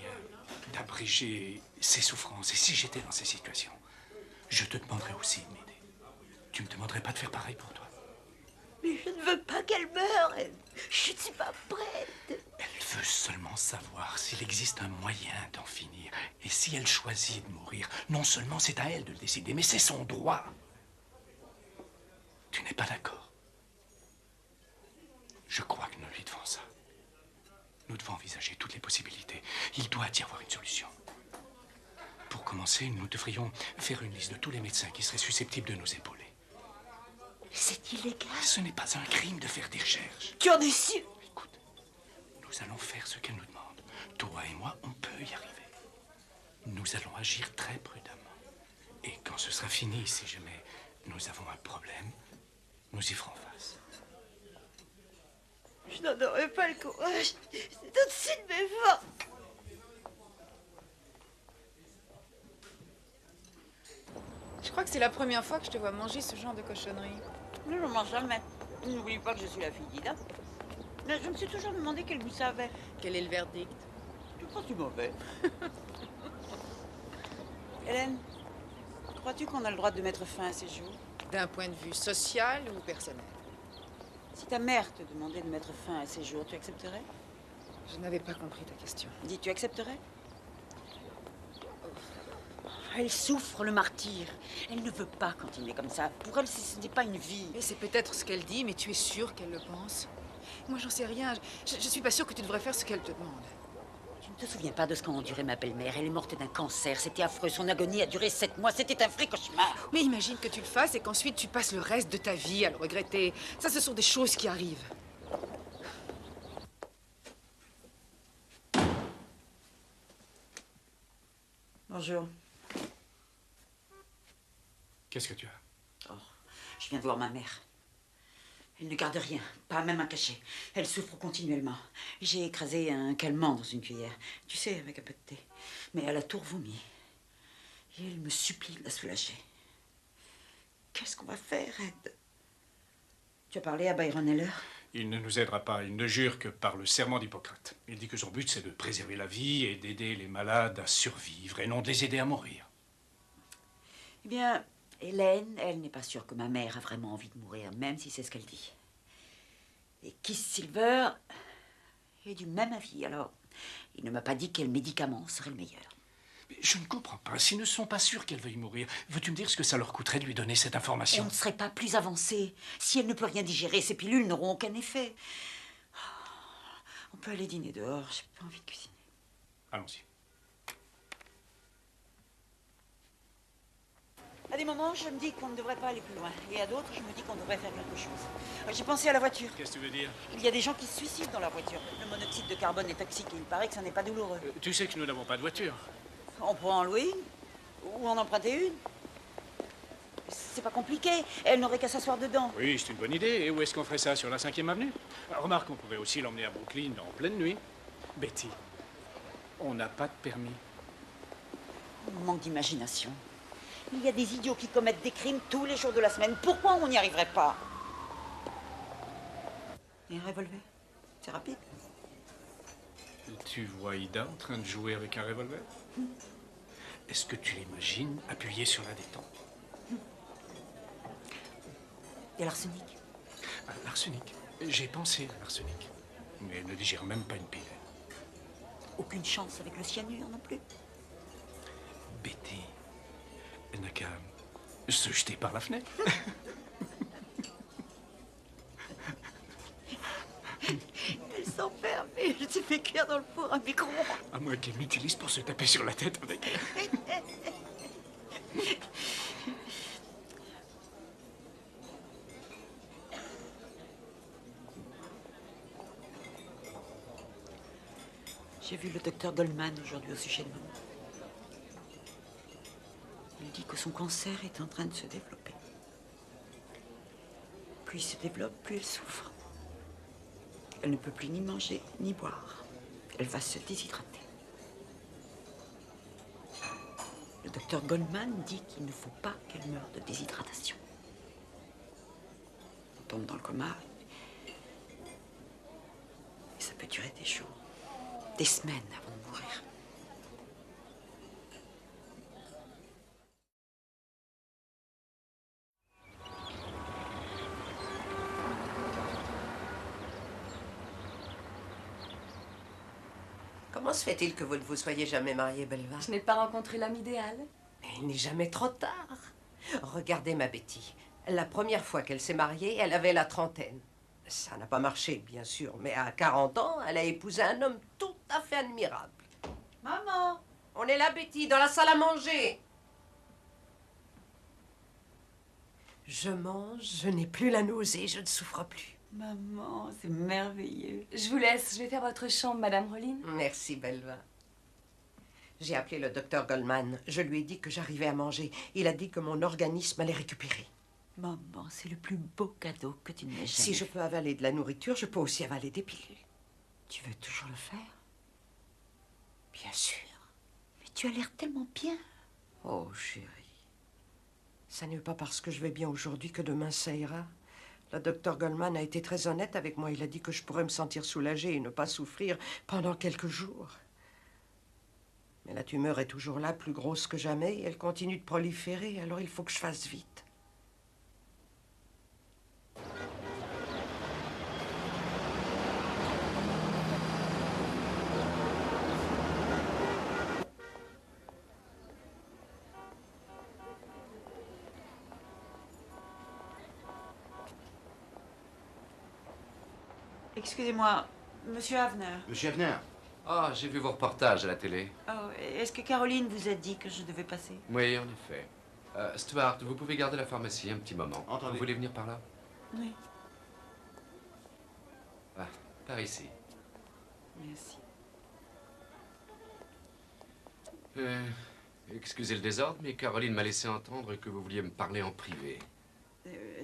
[SPEAKER 8] d'abréger ses souffrances. Et si j'étais dans ces situations, je te demanderais aussi de m'aider. Tu me demanderais pas de faire pareil pour toi?
[SPEAKER 2] Mais je ne veux pas qu'elle meure. Je ne suis pas prête.
[SPEAKER 8] Elle veut seulement savoir s'il existe un moyen d'en finir. Et si elle choisit de mourir, non seulement c'est à elle de le décider, mais c'est son droit. Tu n'es pas d'accord? Je crois que nous lui devons ça. Nous devons envisager toutes les possibilités. Il doit y avoir une solution. Pour commencer, nous devrions faire une liste de tous les médecins qui seraient susceptibles de nous épauler.
[SPEAKER 2] C'est illégal.
[SPEAKER 8] Ce n'est pas un crime de faire des recherches.
[SPEAKER 2] Tu en es sûr?
[SPEAKER 8] Écoute, nous allons faire ce qu'elle nous demande. Toi et moi, on peut y arriver. Nous allons agir très prudemment. Et quand ce sera fini, si jamais nous avons un problème, nous y ferons face.
[SPEAKER 2] Je Je n'en aurais pas le courage. C'est au-dessus de mes forces.
[SPEAKER 13] Je crois que c'est la première fois que je te vois manger ce genre de cochonnerie.
[SPEAKER 2] Je ne mange jamais. N'oublie pas que je suis la fille d'Ida. Mais je me suis toujours demandé quel goût ça avait.
[SPEAKER 13] Quel est le verdict?
[SPEAKER 2] Je crois que c'est mauvais. Hélène, crois-tu qu'on a le droit de mettre fin à ces jours?
[SPEAKER 13] D'un point de vue social ou personnel?
[SPEAKER 2] Si ta mère te demandait de mettre fin à ces jours, tu accepterais?
[SPEAKER 13] Je n'avais pas compris ta question.
[SPEAKER 2] Dis, tu accepterais? Elle souffre le martyre. Elle ne veut pas continuer comme ça. Pour elle, ce n'est pas une vie.
[SPEAKER 13] Et c'est peut-être ce qu'elle dit, mais tu es sûre qu'elle le pense? Moi, j'en sais rien. Je suis pas sûre que tu devrais faire ce qu'elle te demande.
[SPEAKER 2] Tu ne te souviens pas de ce qu'a enduré ma belle-mère? Elle est morte d'un cancer. C'était affreux. Son agonie a duré 7 mois. C'était un vrai cauchemar.
[SPEAKER 13] Mais imagine que tu le fasses et qu'ensuite tu passes le reste de ta vie à le regretter. Ça, ce sont des choses qui arrivent.
[SPEAKER 2] Bonjour.
[SPEAKER 8] Qu'est-ce que tu as?
[SPEAKER 2] Oh, je viens de voir ma mère. Elle ne garde rien, pas même un cachet. Elle souffre continuellement. J'ai écrasé un calmant dans une cuillère. Tu sais, avec un peu de thé. Mais elle a tout revomi. Et elle me supplie de la soulager. Qu'est-ce qu'on va faire, Ed? Tu as parlé à Byron Heller?
[SPEAKER 8] Il ne nous aidera pas. Il ne jure que par le serment d'Hippocrate. Il dit que son but, c'est de préserver la vie et d'aider les malades à survivre et non de les aider à mourir.
[SPEAKER 2] Eh bien, Hélène, elle n'est pas sûre que ma mère a vraiment envie de mourir, même si c'est ce qu'elle dit. Et Keith Silver est du même avis, alors il ne m'a pas dit quel médicament serait le meilleur.
[SPEAKER 8] Mais je ne comprends pas. S'ils ne sont pas sûrs qu'elle veuille mourir, veux-tu me dire ce que ça leur coûterait de lui donner cette information?
[SPEAKER 2] On ne serait pas plus avancé. Si elle ne peut rien digérer, ces pilules n'auront aucun effet. On peut aller dîner dehors, j'ai pas envie de cuisiner.
[SPEAKER 8] Allons-y.
[SPEAKER 2] À des moments, je me dis qu'on ne devrait pas aller plus loin. Et à d'autres, je me dis qu'on devrait faire quelque chose. J'ai pensé à la voiture.
[SPEAKER 8] Qu'est-ce que tu veux dire?
[SPEAKER 2] Il y a des gens qui se suicident dans la voiture. Le monoxyde de carbone est toxique et il paraît que ça n'est pas douloureux.
[SPEAKER 8] Tu sais que nous n'avons pas de voiture.
[SPEAKER 2] On pourra en louer une ou en emprunter une. C'est pas compliqué. Elle n'aurait qu'à s'asseoir dedans.
[SPEAKER 8] Oui, c'est une bonne idée. Et où est-ce qu'on ferait ça? Sur la 5e avenue? Remarque, on pourrait aussi l'emmener à Brooklyn en pleine nuit. Betty, on n'a pas de permis.
[SPEAKER 2] On manque d'imagination. Il y a des idiots qui commettent des crimes tous les jours de la semaine. Pourquoi on n'y arriverait pas? Et un revolver? C'est rapide.
[SPEAKER 8] Tu vois Ida en train de jouer avec un revolver? Est-ce que tu l'imagines appuyé sur la détente?
[SPEAKER 2] Et l'arsenic?
[SPEAKER 8] L'arsenic. J'ai pensé à l'arsenic. Mais elle ne digère même pas une pilule.
[SPEAKER 2] Aucune chance avec le cyanure non plus.
[SPEAKER 8] Betty, elle n'a qu'à se jeter par la fenêtre.
[SPEAKER 2] Elle s'enferme et elle se fait cuire dans le four à micro.
[SPEAKER 8] À moins qu'elle l'utilise pour se taper sur la tête avec elle.
[SPEAKER 2] J'ai vu le docteur Goldman aujourd'hui au sujet de maman. Il dit que son cancer est en train de se développer. Plus il se développe, plus elle souffre. Elle ne peut plus ni manger, ni boire. Elle va se déshydrater. Le docteur Goldman dit qu'il ne faut pas qu'elle meure de déshydratation. Elle tombe dans le coma. Et ça peut durer des jours, des semaines avant de mourir.
[SPEAKER 5] Comment se fait-il que vous ne vous soyez jamais mariée, Belva?
[SPEAKER 20] Je n'ai pas rencontré l'homme idéal.
[SPEAKER 5] Il n'est jamais trop tard. Regardez ma Betty. La première fois qu'elle s'est mariée, elle avait la trentaine. Ça n'a pas marché, bien sûr, mais à 40 ans, elle a épousé un homme tout à fait admirable. Maman! On est là, Betty, dans la salle à manger. Je mange, je n'ai plus la nausée, je ne souffre plus.
[SPEAKER 20] Maman, c'est merveilleux. Je vous laisse, je vais faire votre chambre, Madame Rollin.
[SPEAKER 5] Merci, Belva. J'ai appelé le docteur Goldman. Je lui ai dit que j'arrivais à manger. Il a dit que mon organisme allait récupérer.
[SPEAKER 2] Maman, c'est le plus beau cadeau que tu ne m'aies jamais
[SPEAKER 5] Si je
[SPEAKER 2] fait.
[SPEAKER 5] peux avaler de la nourriture, je peux aussi avaler des pilules.
[SPEAKER 2] Tu veux toujours le faire?
[SPEAKER 5] Bien sûr.
[SPEAKER 2] Mais tu as l'air tellement bien.
[SPEAKER 5] Oh, chérie. Ça n'est pas parce que je vais bien aujourd'hui que demain ça ira. Le docteur Goldman a été très honnête avec moi. Il a dit que je pourrais me sentir soulagée et ne pas souffrir pendant quelques jours. Mais la tumeur est toujours là, plus grosse que jamais, et elle continue de proliférer, alors il faut que je fasse vite.
[SPEAKER 2] Excusez-moi, monsieur Havner.
[SPEAKER 17] Monsieur Havner. Ah, j'ai vu vos reportages à la télé.
[SPEAKER 2] Oh, est-ce que Caroline vous a dit que je devais passer?
[SPEAKER 17] Oui, en effet. Stuart, vous pouvez garder la pharmacie un petit moment.
[SPEAKER 9] Entendez.
[SPEAKER 17] Vous voulez venir par là?
[SPEAKER 2] Oui.
[SPEAKER 17] Ah, par ici.
[SPEAKER 2] Merci.
[SPEAKER 17] Excusez le désordre, mais Caroline m'a laissé entendre que vous vouliez me parler en privé.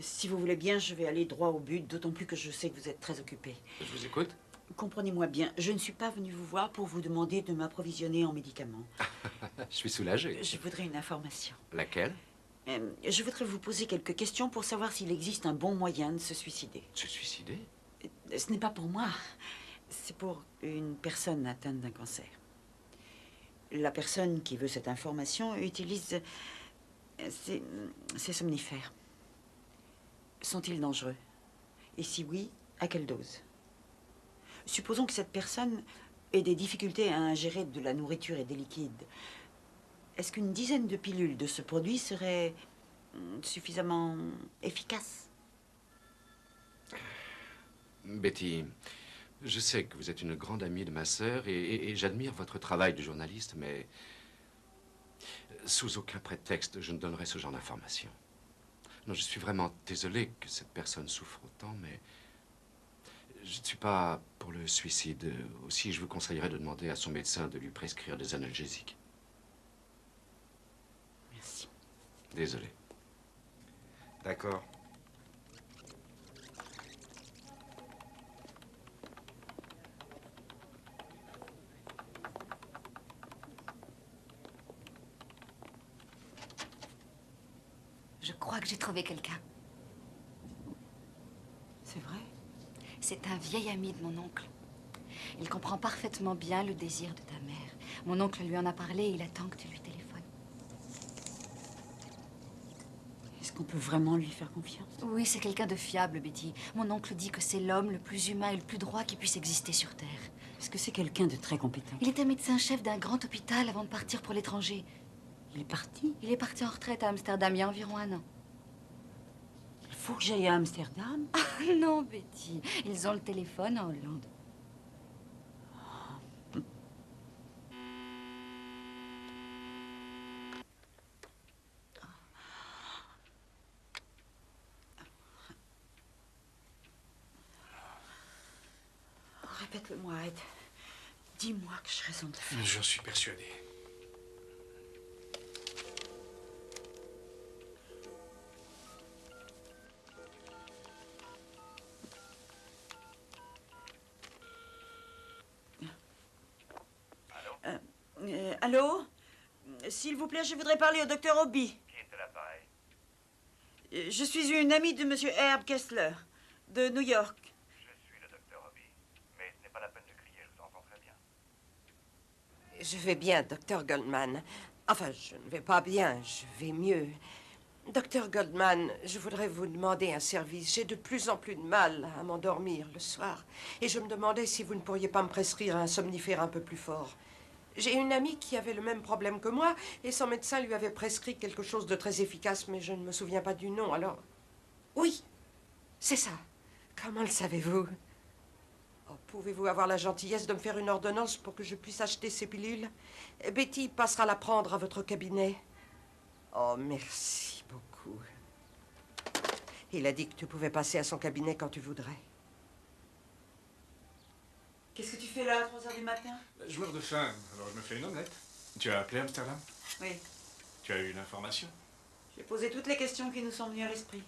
[SPEAKER 2] Si vous voulez bien, je vais aller droit au but, d'autant plus que je sais que vous êtes très occupé.
[SPEAKER 17] Je vous écoute.
[SPEAKER 2] Comprenez-moi bien, je ne suis pas venue vous voir pour vous demander de m'approvisionner en médicaments.
[SPEAKER 17] Je suis soulagé.
[SPEAKER 2] Je voudrais une information.
[SPEAKER 17] Laquelle?
[SPEAKER 2] Je voudrais vous poser quelques questions pour savoir s'il existe un bon moyen de se suicider.
[SPEAKER 17] Se suicider?
[SPEAKER 2] Ce n'est pas pour moi. C'est pour une personne atteinte d'un cancer. La personne qui veut cette information utilise ces somnifères. Sont-ils dangereux? Et si oui, à quelle dose? Supposons que cette personne ait des difficultés à ingérer de la nourriture et des liquides. Est-ce qu'une dizaine de pilules de ce produit serait suffisamment efficace?
[SPEAKER 17] Betty, je sais que vous êtes une grande amie de ma sœur et j'admire votre travail de journaliste, mais sous aucun prétexte, je ne donnerai ce genre d'informations. Non, je suis vraiment désolé que cette personne souffre autant, mais je ne suis pas pour le suicide. Aussi, je vous conseillerais de demander à son médecin de lui prescrire des analgésiques.
[SPEAKER 2] Merci.
[SPEAKER 17] Désolé.
[SPEAKER 9] D'accord.
[SPEAKER 3] Je crois que j'ai trouvé quelqu'un.
[SPEAKER 2] C'est vrai?
[SPEAKER 3] C'est un vieil ami de mon oncle. Il comprend parfaitement bien le désir de ta mère. Mon oncle lui en a parlé et il attend que tu lui téléphones.
[SPEAKER 2] Est-ce qu'on peut vraiment lui faire confiance?
[SPEAKER 3] Oui, c'est quelqu'un de fiable, Betty. Mon oncle dit que c'est l'homme le plus humain et le plus droit qui puisse exister sur Terre.
[SPEAKER 2] Est-ce que c'est quelqu'un de très compétent?
[SPEAKER 3] Il était médecin-chef d'un grand hôpital avant de partir pour l'étranger.
[SPEAKER 2] Il est parti?
[SPEAKER 3] Il est parti en retraite à Amsterdam il y a environ 1 an.
[SPEAKER 2] Il faut que j'aille à Amsterdam?
[SPEAKER 3] Ah non, Betty. Ils ont le téléphone en Hollande.
[SPEAKER 2] Répète-le-moi, Ed. Dis-moi que j'ai raison de le faire.
[SPEAKER 8] J'en suis persuadé.
[SPEAKER 2] Allô? S'il vous plaît, je voudrais parler au docteur Obi.
[SPEAKER 15] Qui est à l'appareil?
[SPEAKER 2] Je suis une amie de monsieur Herb Kessler, de New York.
[SPEAKER 15] Je suis le docteur Obi. Mais ce n'est pas la peine de crier, je vous entends très bien.
[SPEAKER 5] Je vais bien, docteur Goldman. Enfin, je ne vais pas bien, je vais mieux. Docteur Goldman, je voudrais vous demander un service. J'ai de plus en plus de mal à m'endormir le soir. Et je me demandais si vous ne pourriez pas me prescrire un somnifère un peu plus fort. J'ai une amie qui avait le même problème que moi, et son médecin lui avait prescrit quelque chose de très efficace, mais je ne me souviens pas du nom, alors... Oui, c'est ça. Comment le savez-vous? Oh, pouvez-vous avoir la gentillesse de me faire une ordonnance pour que je puisse acheter ces pilules? Betty passera la prendre à votre cabinet. Oh, merci beaucoup. Il a dit que tu pouvais passer à son cabinet quand tu voudrais.
[SPEAKER 2] Qu'est-ce que tu fais là, à 3 h du matin?
[SPEAKER 8] Je meurs de faim, alors je me fais une omelette. Tu as appelé Amsterdam?
[SPEAKER 2] Oui.
[SPEAKER 8] Tu as eu une information?
[SPEAKER 2] J'ai posé toutes les questions qui nous sont venues à l'esprit.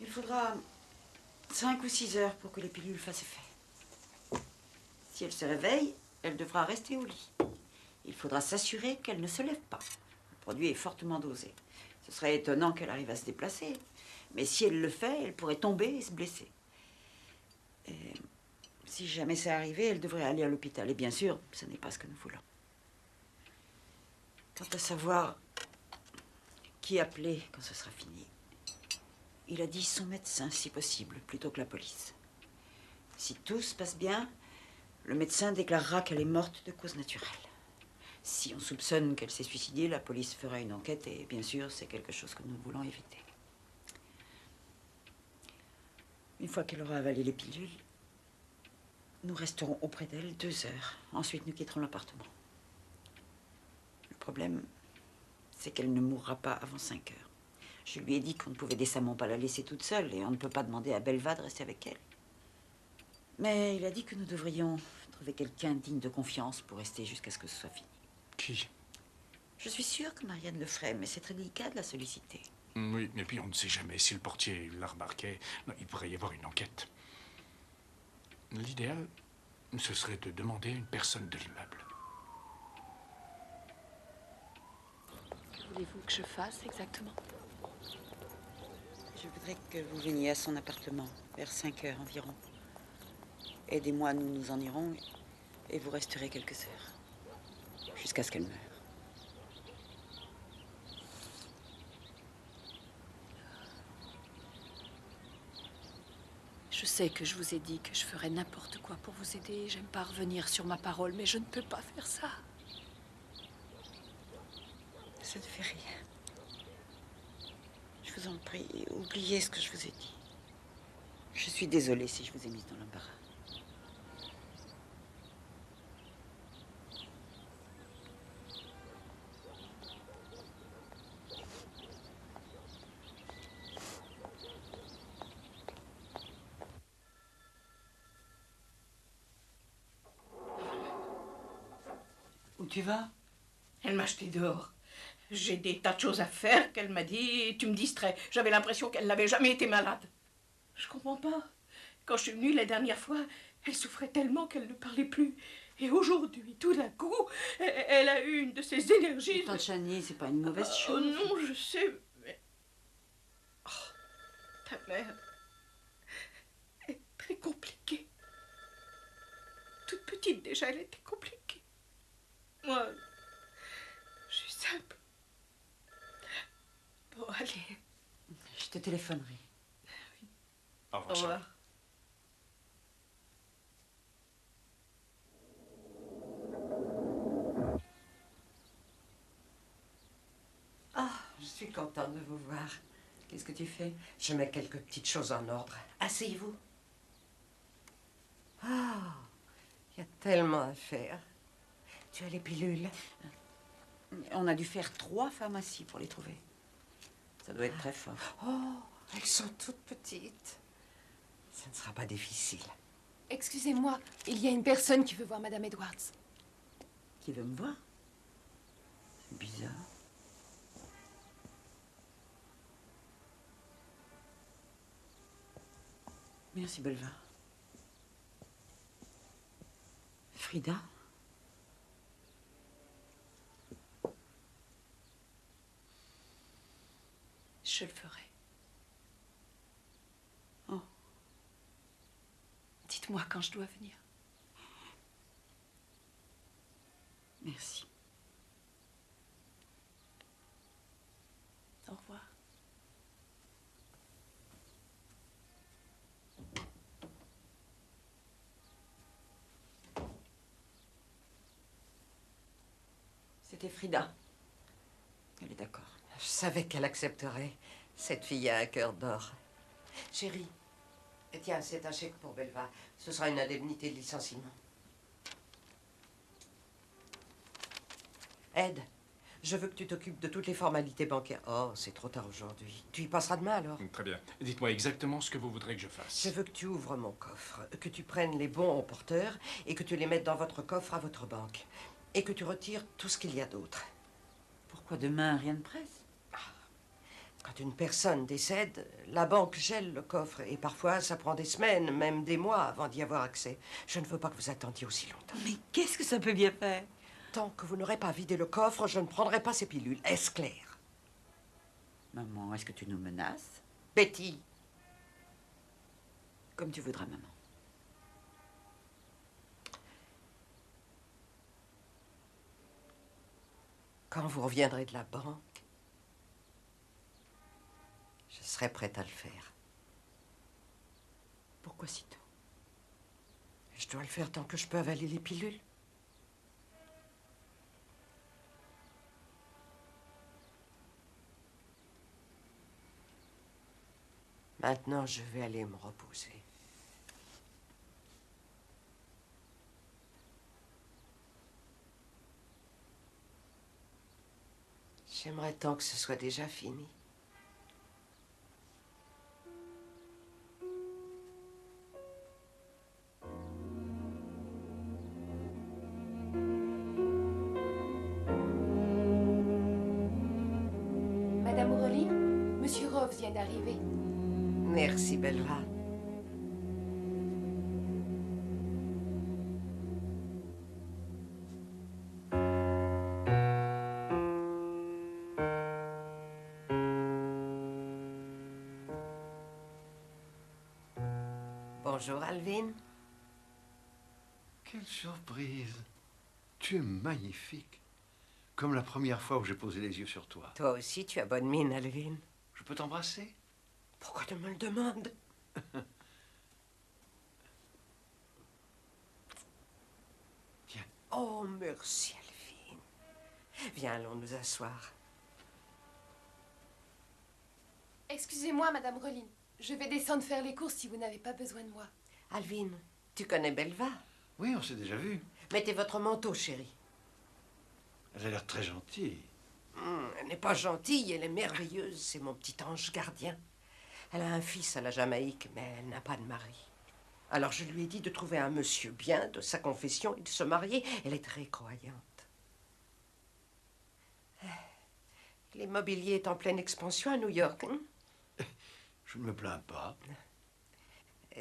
[SPEAKER 2] Il faudra 5 ou 6 heures pour que les pilules fassent effet. Si elle se réveille, elle devra rester au lit. Il faudra s'assurer qu'elle ne se lève pas. Le produit est fortement dosé. Ce serait étonnant qu'elle arrive à se déplacer. Mais si elle le fait, elle pourrait tomber et se blesser. Et si jamais c'est arrivé, elle devrait aller à l'hôpital. Et bien sûr, ce n'est pas ce que nous voulons. Quant à savoir qui appeler quand ce sera fini, il a dit son médecin, si possible, plutôt que la police. Si tout se passe bien, le médecin déclarera qu'elle est morte de cause naturelle. Si on soupçonne qu'elle s'est suicidée, la police fera une enquête et bien sûr, c'est quelque chose que nous voulons éviter. Une fois qu'elle aura avalé les pilules, nous resterons auprès d'elle 2 heures. Ensuite, nous quitterons l'appartement. Le problème, c'est qu'elle ne mourra pas avant 5 heures. Je lui ai dit qu'on ne pouvait décemment pas la laisser toute seule et on ne peut pas demander à Belva de rester avec elle. Mais il a dit que nous devrions trouver quelqu'un digne de confiance pour rester jusqu'à ce que ce soit fini.
[SPEAKER 8] Qui?
[SPEAKER 2] Je suis sûre que Marianne le ferait, mais c'est très délicat de la solliciter.
[SPEAKER 8] Oui, mais puis on ne sait jamais. Si le portier la remarquait, il pourrait y avoir une enquête. L'idéal, ce serait de demander à une personne de l'immeuble.
[SPEAKER 13] Que voulez-vous que je fasse exactement?
[SPEAKER 2] Je voudrais que vous veniez à son appartement, vers 5 heures environ. Aidez-moi, nous nous en irons, et vous resterez quelques heures, jusqu'à ce qu'elle meure.
[SPEAKER 13] Je sais que je vous ai dit que je ferais n'importe quoi pour vous aider. J'aime pas revenir sur ma parole, mais je ne peux pas faire ça.
[SPEAKER 2] Ça ne fait rien. Je vous en prie, oubliez ce que je vous ai dit. Je suis désolée si je vous ai mise dans l'embarras. Où tu vas?
[SPEAKER 10] Elle m'a jeté dehors. J'ai des tas de choses à faire qu'elle m'a dit. Tu me distrais. J'avais l'impression qu'elle n'avait jamais été malade. Je comprends pas. Quand je suis venue la dernière fois, elle souffrait tellement qu'elle ne parlait plus. Et aujourd'hui, tout d'un coup, elle a eu une de ces énergies.
[SPEAKER 2] Tante Chani, c'est pas une mauvaise chose.
[SPEAKER 10] Oh non, je sais, mais... Oh, ta mère est très compliquée. Toute petite déjà, elle était compliquée. Moi, je suis simple. Bon, allez.
[SPEAKER 2] Je te téléphonerai.
[SPEAKER 8] Au
[SPEAKER 10] Au revoir.
[SPEAKER 5] Ah, je suis contente de vous voir. Qu'est-ce que tu fais? Je mets quelques petites choses en ordre. Asseyez-vous. Ah, il y a tellement à faire. Tu as les pilules?
[SPEAKER 2] On a dû faire 3 pharmacies pour les trouver. Ça doit être très fort.
[SPEAKER 5] Oh, elles sont toutes petites. Ça ne sera pas difficile.
[SPEAKER 19] Excusez-moi, il y a une personne qui veut voir Madame Edwards.
[SPEAKER 2] Qui veut me voir? C'est bizarre. Merci, Belva. Frida?
[SPEAKER 13] Je le ferai.
[SPEAKER 2] Oh.
[SPEAKER 13] Dites-moi quand je dois venir.
[SPEAKER 2] Merci.
[SPEAKER 13] Au revoir.
[SPEAKER 2] C'était Frida. Elle est d'accord.
[SPEAKER 5] Je savais qu'elle accepterait. Cette fille a un cœur d'or. Chérie, tiens, c'est un chèque pour Belva. Ce sera une indemnité de licenciement. Ed, je veux que tu t'occupes de toutes les formalités bancaires. Oh, c'est trop tard aujourd'hui. Tu y passeras demain alors?
[SPEAKER 8] Très bien. Dites-moi exactement ce que vous voudrez que je fasse.
[SPEAKER 5] Je veux que tu ouvres mon coffre, que tu prennes les bons au porteur et que tu les mettes dans votre coffre à votre banque. Et que tu retires tout ce qu'il y a d'autre.
[SPEAKER 2] Pourquoi demain, rien de presse?
[SPEAKER 5] Quand une personne décède, la banque gèle le coffre et parfois ça prend des semaines, même des mois avant d'y avoir accès. Je ne veux pas que vous attendiez aussi longtemps.
[SPEAKER 2] Mais qu'est-ce que ça peut bien faire?
[SPEAKER 5] Tant que vous n'aurez pas vidé le coffre, je ne prendrai pas ces pilules. Est-ce clair?
[SPEAKER 2] Maman, est-ce que tu nous menaces?
[SPEAKER 5] Betty.
[SPEAKER 2] Comme tu voudras, maman.
[SPEAKER 5] Quand vous reviendrez de la banque, je serai prête à le faire.
[SPEAKER 2] Pourquoi si tôt?
[SPEAKER 5] Je dois le faire tant que je peux avaler les pilules. Maintenant, je vais aller me reposer. J'aimerais tant que ce soit déjà fini.
[SPEAKER 19] Madame Aureline, Monsieur Rove vient d'arriver.
[SPEAKER 5] Merci, Belva. Bonjour, Alvin.
[SPEAKER 9] Quelle surprise. Tu es magnifique. Comme la première fois où j'ai posé les yeux sur toi.
[SPEAKER 5] Toi aussi, tu as bonne mine, Alvin.
[SPEAKER 9] Je peux t'embrasser?
[SPEAKER 5] Pourquoi tu me le demandes?
[SPEAKER 9] Tiens.
[SPEAKER 5] Oh, merci, Alvin. Viens, allons nous asseoir.
[SPEAKER 19] Excusez-moi, Madame Roline. Je vais descendre faire les courses si vous n'avez pas besoin de moi.
[SPEAKER 5] Alvin, tu connais Belva?
[SPEAKER 9] Oui, on s'est déjà vu.
[SPEAKER 5] Mettez votre manteau, chérie.
[SPEAKER 9] Elle a l'air très gentille.
[SPEAKER 5] Elle n'est pas gentille, elle est merveilleuse. C'est mon petit ange gardien. Elle a un fils à la Jamaïque, mais elle n'a pas de mari. Alors je lui ai dit de trouver un monsieur bien de sa confession et de se marier. Elle est très croyante. L'immobilier est en pleine expansion à New York. Hein?
[SPEAKER 9] Je ne me plains pas.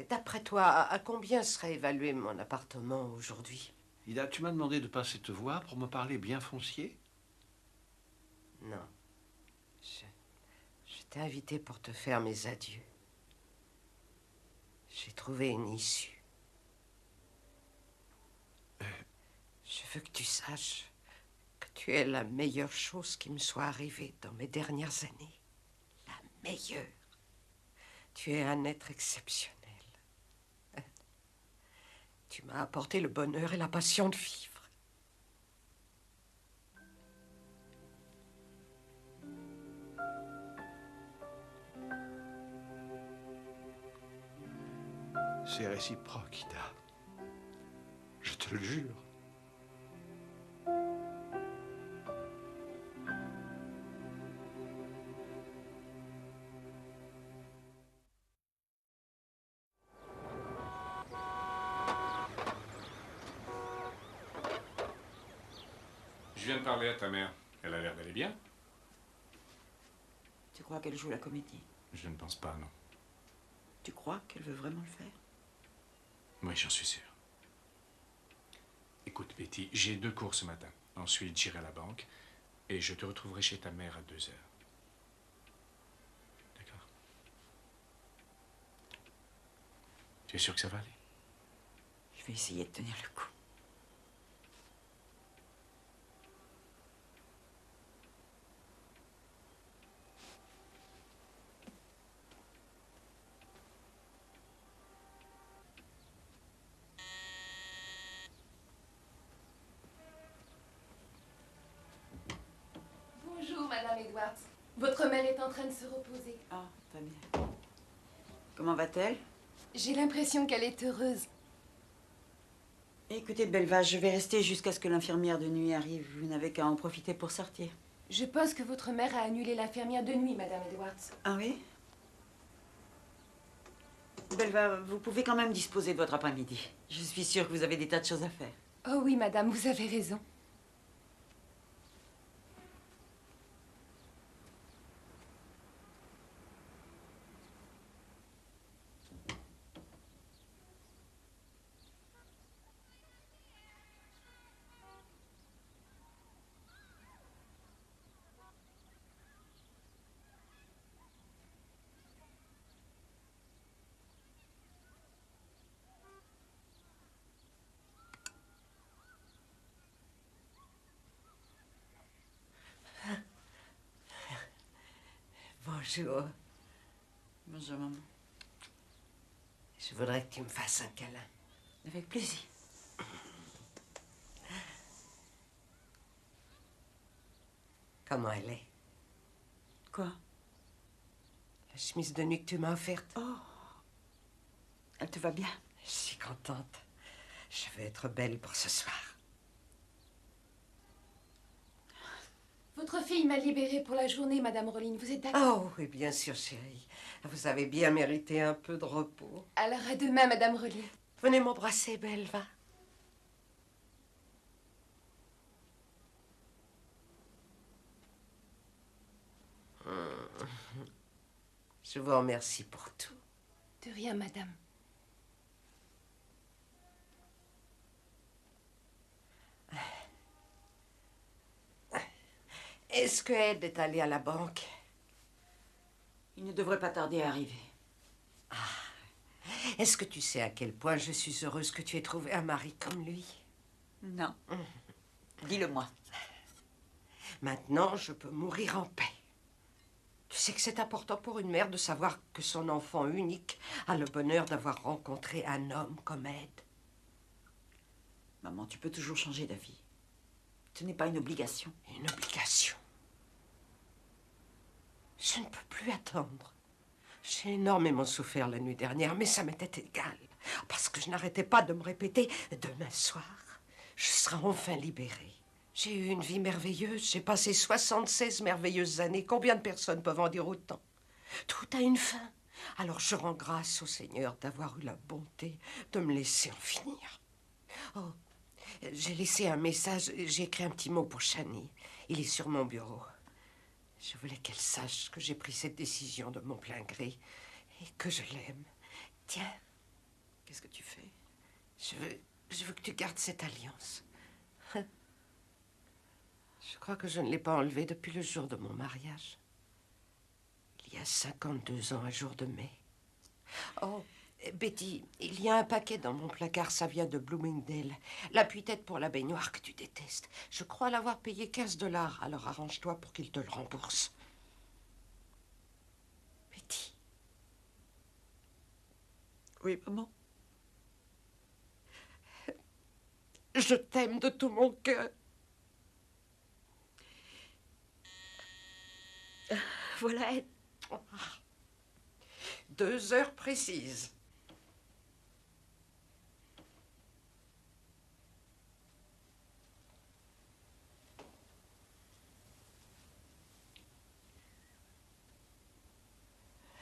[SPEAKER 5] D'après toi, à combien serait évalué mon appartement aujourd'hui?
[SPEAKER 9] Ida, tu m'as demandé de passer te voir pour me parler bien foncier?
[SPEAKER 5] Non. Je t'ai invité pour te faire mes adieux. J'ai trouvé une issue. Je veux que tu saches que tu es la meilleure chose qui me soit arrivée dans mes dernières années. La meilleure. Tu es un être exceptionnel. Tu m'as apporté le bonheur et la passion de vivre.
[SPEAKER 9] C'est réciproque, Ida. Je te le jure.
[SPEAKER 8] Je viens de parler à ta mère. Elle a l'air d'aller bien.
[SPEAKER 2] Tu crois qu'elle joue la comédie?
[SPEAKER 8] Je ne pense pas, non.
[SPEAKER 2] Tu crois qu'elle veut vraiment le faire?
[SPEAKER 8] Oui, j'en suis sûr. Écoute, Betty, j'ai 2 cours ce matin. Ensuite, j'irai à la banque et je te retrouverai chez ta mère à 2 heures. D'accord? Tu es sûr que ça va aller?
[SPEAKER 2] Je vais essayer de tenir le coup.
[SPEAKER 19] Bonjour, Madame Edwards. Votre mère est en train de se reposer.
[SPEAKER 2] Ah, très bien. Comment va-t-elle?
[SPEAKER 19] J'ai l'impression qu'elle est heureuse.
[SPEAKER 2] Écoutez, Belva, je vais rester jusqu'à ce que l'infirmière de nuit arrive. Vous n'avez qu'à en profiter pour sortir.
[SPEAKER 19] Je pense que votre mère a annulé l'infirmière de nuit, Madame Edwards.
[SPEAKER 2] Ah oui? Belva, vous pouvez quand même disposer de votre après-midi. Je suis sûre que vous avez des tas de choses à faire.
[SPEAKER 19] Oh oui, Madame, vous avez raison.
[SPEAKER 5] Bonjour.
[SPEAKER 2] Bonjour, maman.
[SPEAKER 5] Je voudrais que tu me fasses un câlin.
[SPEAKER 2] Avec plaisir.
[SPEAKER 5] Comment elle est?
[SPEAKER 2] Quoi?
[SPEAKER 5] La chemise de nuit que tu m'as offerte.
[SPEAKER 2] Oh. Elle te va bien?
[SPEAKER 5] Je suis contente. Je vais être belle pour ce soir.
[SPEAKER 19] Votre fille m'a libérée pour la journée, Madame Rollin. Vous êtes d'accord?
[SPEAKER 5] Oh, oui, bien sûr, chérie. Vous avez bien mérité un peu de repos.
[SPEAKER 19] Alors à demain, Madame Rollin.
[SPEAKER 5] Venez m'embrasser, belle, va. Je vous remercie pour tout.
[SPEAKER 19] De rien, Madame.
[SPEAKER 5] Est-ce que Ed est allé à la banque?
[SPEAKER 2] Il ne devrait pas tarder à arriver.
[SPEAKER 5] Est-ce que tu sais à quel point je suis heureuse que tu aies trouvé un mari comme lui?
[SPEAKER 2] Non. Dis-le-moi.
[SPEAKER 5] Maintenant, je peux mourir en paix. Tu sais que c'est important pour une mère de savoir que son enfant unique a le bonheur d'avoir rencontré un homme comme Ed.
[SPEAKER 2] Maman, tu peux toujours changer d'avis. Ce n'est pas une obligation.
[SPEAKER 5] Une obligation? Je ne peux plus attendre. J'ai énormément souffert la nuit dernière, mais ça m'était égal. Parce que je n'arrêtais pas de me répéter, demain soir, je serai enfin libérée. J'ai eu une vie merveilleuse. J'ai passé 76 merveilleuses années. Combien de personnes peuvent en dire autant? Tout a une fin. Alors je rends grâce au Seigneur d'avoir eu la bonté de me laisser en finir. Oh, j'ai laissé un message. J'ai écrit un petit mot pour Shani. Il est sur mon bureau. Je voulais qu'elle sache que j'ai pris cette décision de mon plein gré et que je l'aime. Tiens.
[SPEAKER 2] Qu'est-ce que tu fais?
[SPEAKER 5] Je veux que tu gardes cette alliance. Je crois que je ne l'ai pas enlevée depuis le jour de mon mariage. Il y a 52 ans, un jour de mai. Oh, Betty, il y a un paquet dans mon placard, ça vient de Bloomingdale. L'appui-tête pour la baignoire que tu détestes. Je crois l'avoir payé 15 $, alors arrange-toi pour qu'il te le rembourse. Betty.
[SPEAKER 2] Oui, maman.
[SPEAKER 5] Je t'aime de tout mon cœur.
[SPEAKER 2] Voilà, Ed.
[SPEAKER 5] 2 heures précises.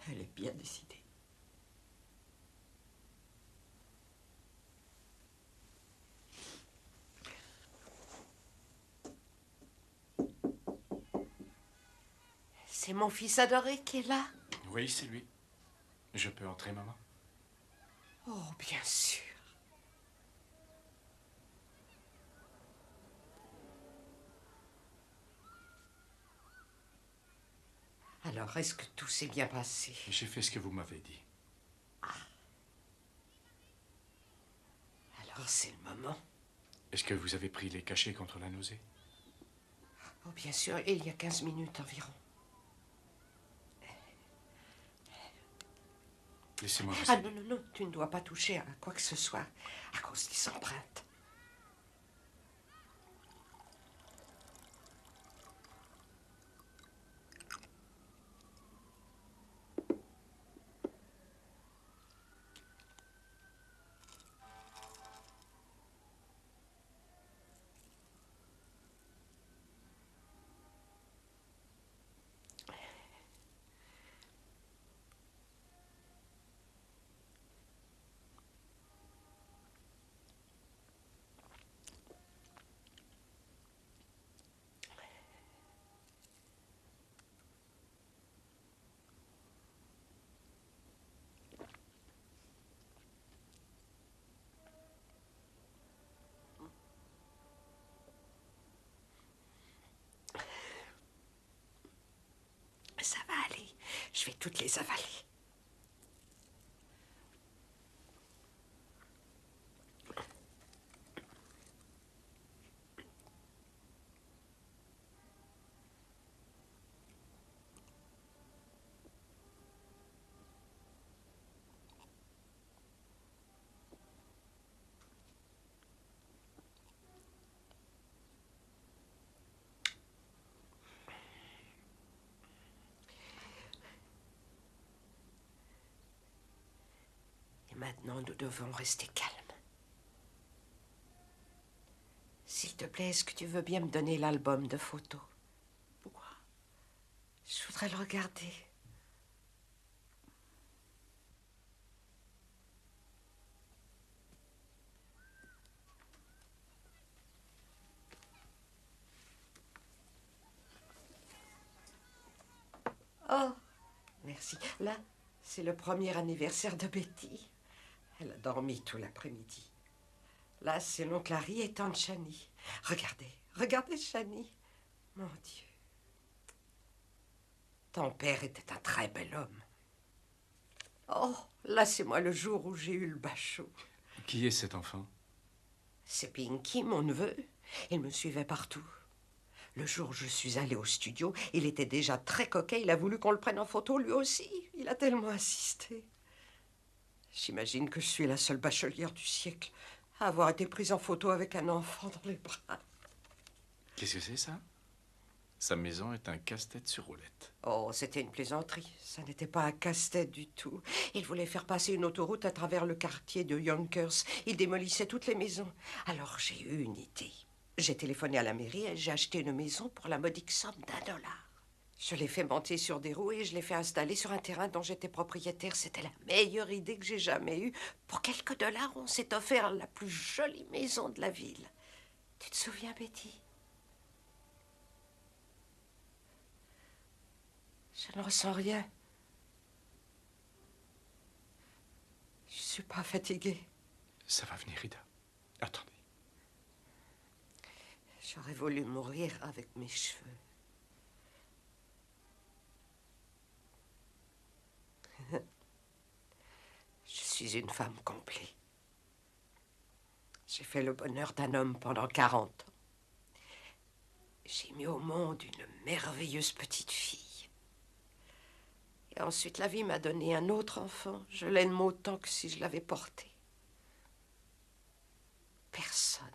[SPEAKER 2] Elle est bien décidée.
[SPEAKER 5] C'est mon fils adoré qui est là?
[SPEAKER 8] Oui, c'est lui. Je peux entrer, maman?
[SPEAKER 5] Oh, bien sûr. Alors, est-ce que tout s'est bien passé?
[SPEAKER 8] J'ai fait ce que vous m'avez dit.
[SPEAKER 5] Alors, c'est le moment.
[SPEAKER 8] Est-ce que vous avez pris les cachets contre la nausée?
[SPEAKER 5] Oh, bien sûr, il y a 15 minutes environ.
[SPEAKER 8] Laissez-moi vous
[SPEAKER 5] Ah
[SPEAKER 8] aider.
[SPEAKER 5] non, non, non, tu ne dois pas toucher à quoi que ce soit à cause des empreintes. Ça va aller. Je vais toutes les avaler. Maintenant, nous devons rester calmes. S'il te plaît, est-ce que tu veux bien me donner l'album de photos? Pourquoi? Je voudrais le regarder. Oh, merci. Là, c'est le premier anniversaire de Betty. Elle a dormi tout l'après-midi. Là, c'est l'oncle Harry et tante Chanie. Regardez, regardez Chanie. Mon Dieu. Ton père était un très bel homme. Oh, là, c'est moi le jour où j'ai eu le bachot.
[SPEAKER 8] Qui est cet enfant?
[SPEAKER 5] C'est Pinky, mon neveu. Il me suivait partout. Le jour où je suis allée au studio, il était déjà très coquet. Il a voulu qu'on le prenne en photo, lui aussi. Il a tellement insisté. J'imagine que je suis la seule bachelière du siècle à avoir été prise en photo avec un enfant dans les bras.
[SPEAKER 8] Qu'est-ce que c'est, ça? Sa maison est un casse-tête sur roulette.
[SPEAKER 5] Oh, c'était une plaisanterie. Ça n'était pas un casse-tête du tout. Il voulait faire passer une autoroute à travers le quartier de Yonkers. Il démolissait toutes les maisons. Alors j'ai eu une idée. J'ai téléphoné à la mairie et j'ai acheté une maison pour la modique somme d'$1. Je l'ai fait monter sur des roues et je l'ai fait installer sur un terrain dont j'étais propriétaire. C'était la meilleure idée que j'ai jamais eue. Pour quelques dollars, on s'est offert la plus jolie maison de la ville. Tu te souviens, Betty? Je ne ressens rien. Je suis pas fatiguée.
[SPEAKER 8] Ça va venir, Ida. Attendez.
[SPEAKER 5] J'aurais voulu mourir avec mes cheveux. Je suis une femme complète. J'ai fait le bonheur d'un homme pendant 40 ans. J'ai mis au monde une merveilleuse petite fille. Et ensuite, la vie m'a donné un autre enfant. Je l'aime autant que si je l'avais porté. Personne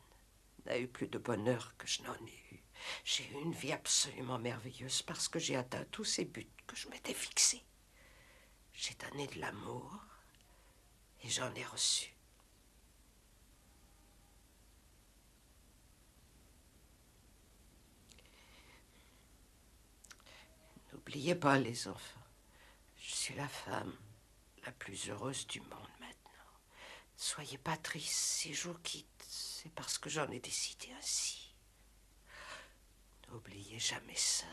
[SPEAKER 5] n'a eu plus de bonheur que je n'en ai eu. J'ai eu une vie absolument merveilleuse parce que j'ai atteint tous ces buts que je m'étais fixés. J'ai donné de l'amour et j'en ai reçu. N'oubliez pas, les enfants, je suis la femme la plus heureuse du monde maintenant. Soyez pas tristes, si je vous quitte, c'est parce que j'en ai décidé ainsi. N'oubliez jamais ça.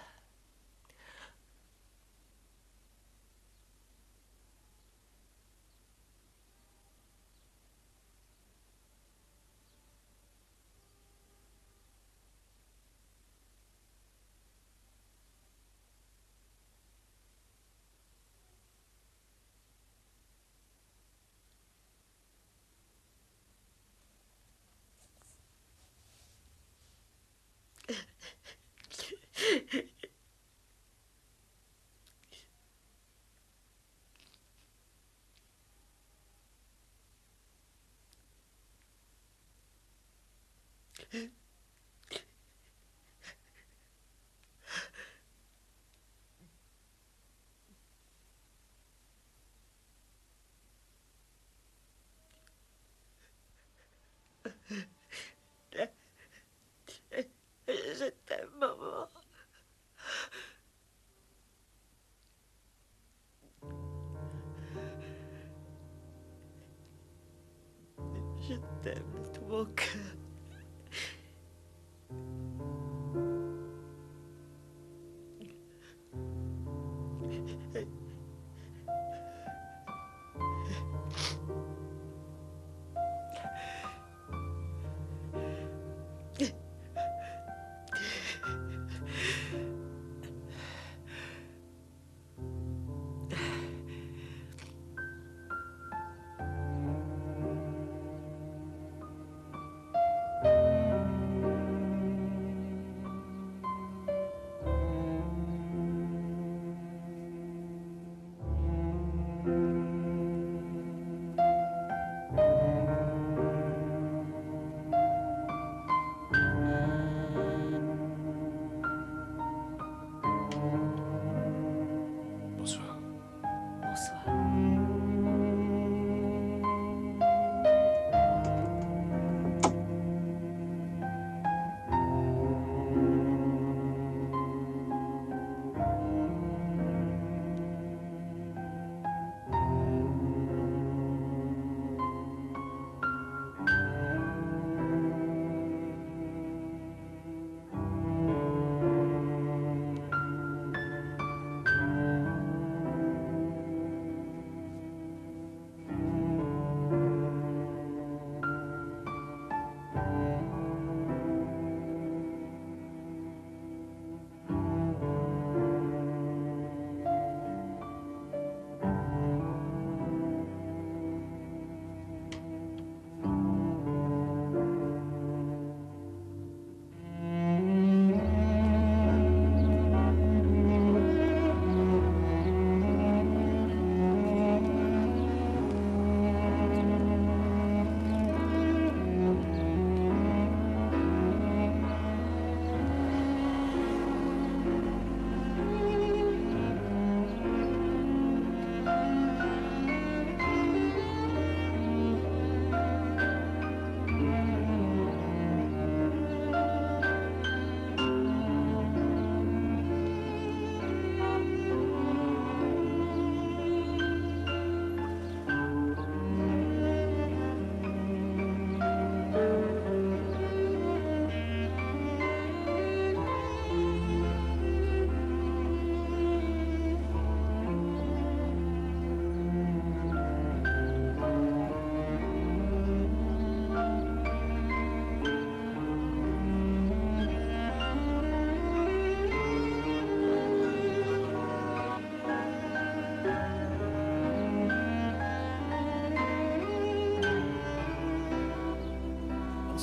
[SPEAKER 5] Je t'aime, maman. Je t'aime de tout mon cœur.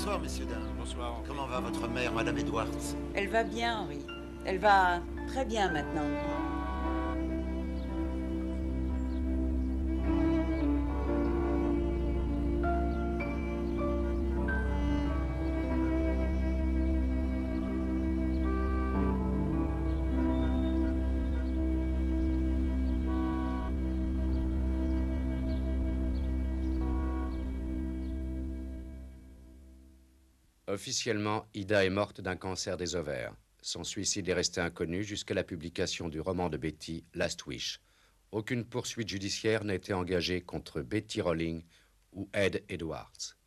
[SPEAKER 9] Bonsoir, messieurs, dames.
[SPEAKER 8] Bonsoir.
[SPEAKER 9] Comment va votre mère, Madame Edwards?
[SPEAKER 2] Elle va bien, Henri. Elle va très bien maintenant.
[SPEAKER 17] Officiellement, Ida est morte d'un cancer des ovaires. Son suicide est resté inconnu jusqu'à la publication du roman de Betty, Last Wish. Aucune poursuite judiciaire n'a été engagée contre Betty Rowling ou Ed Edwards.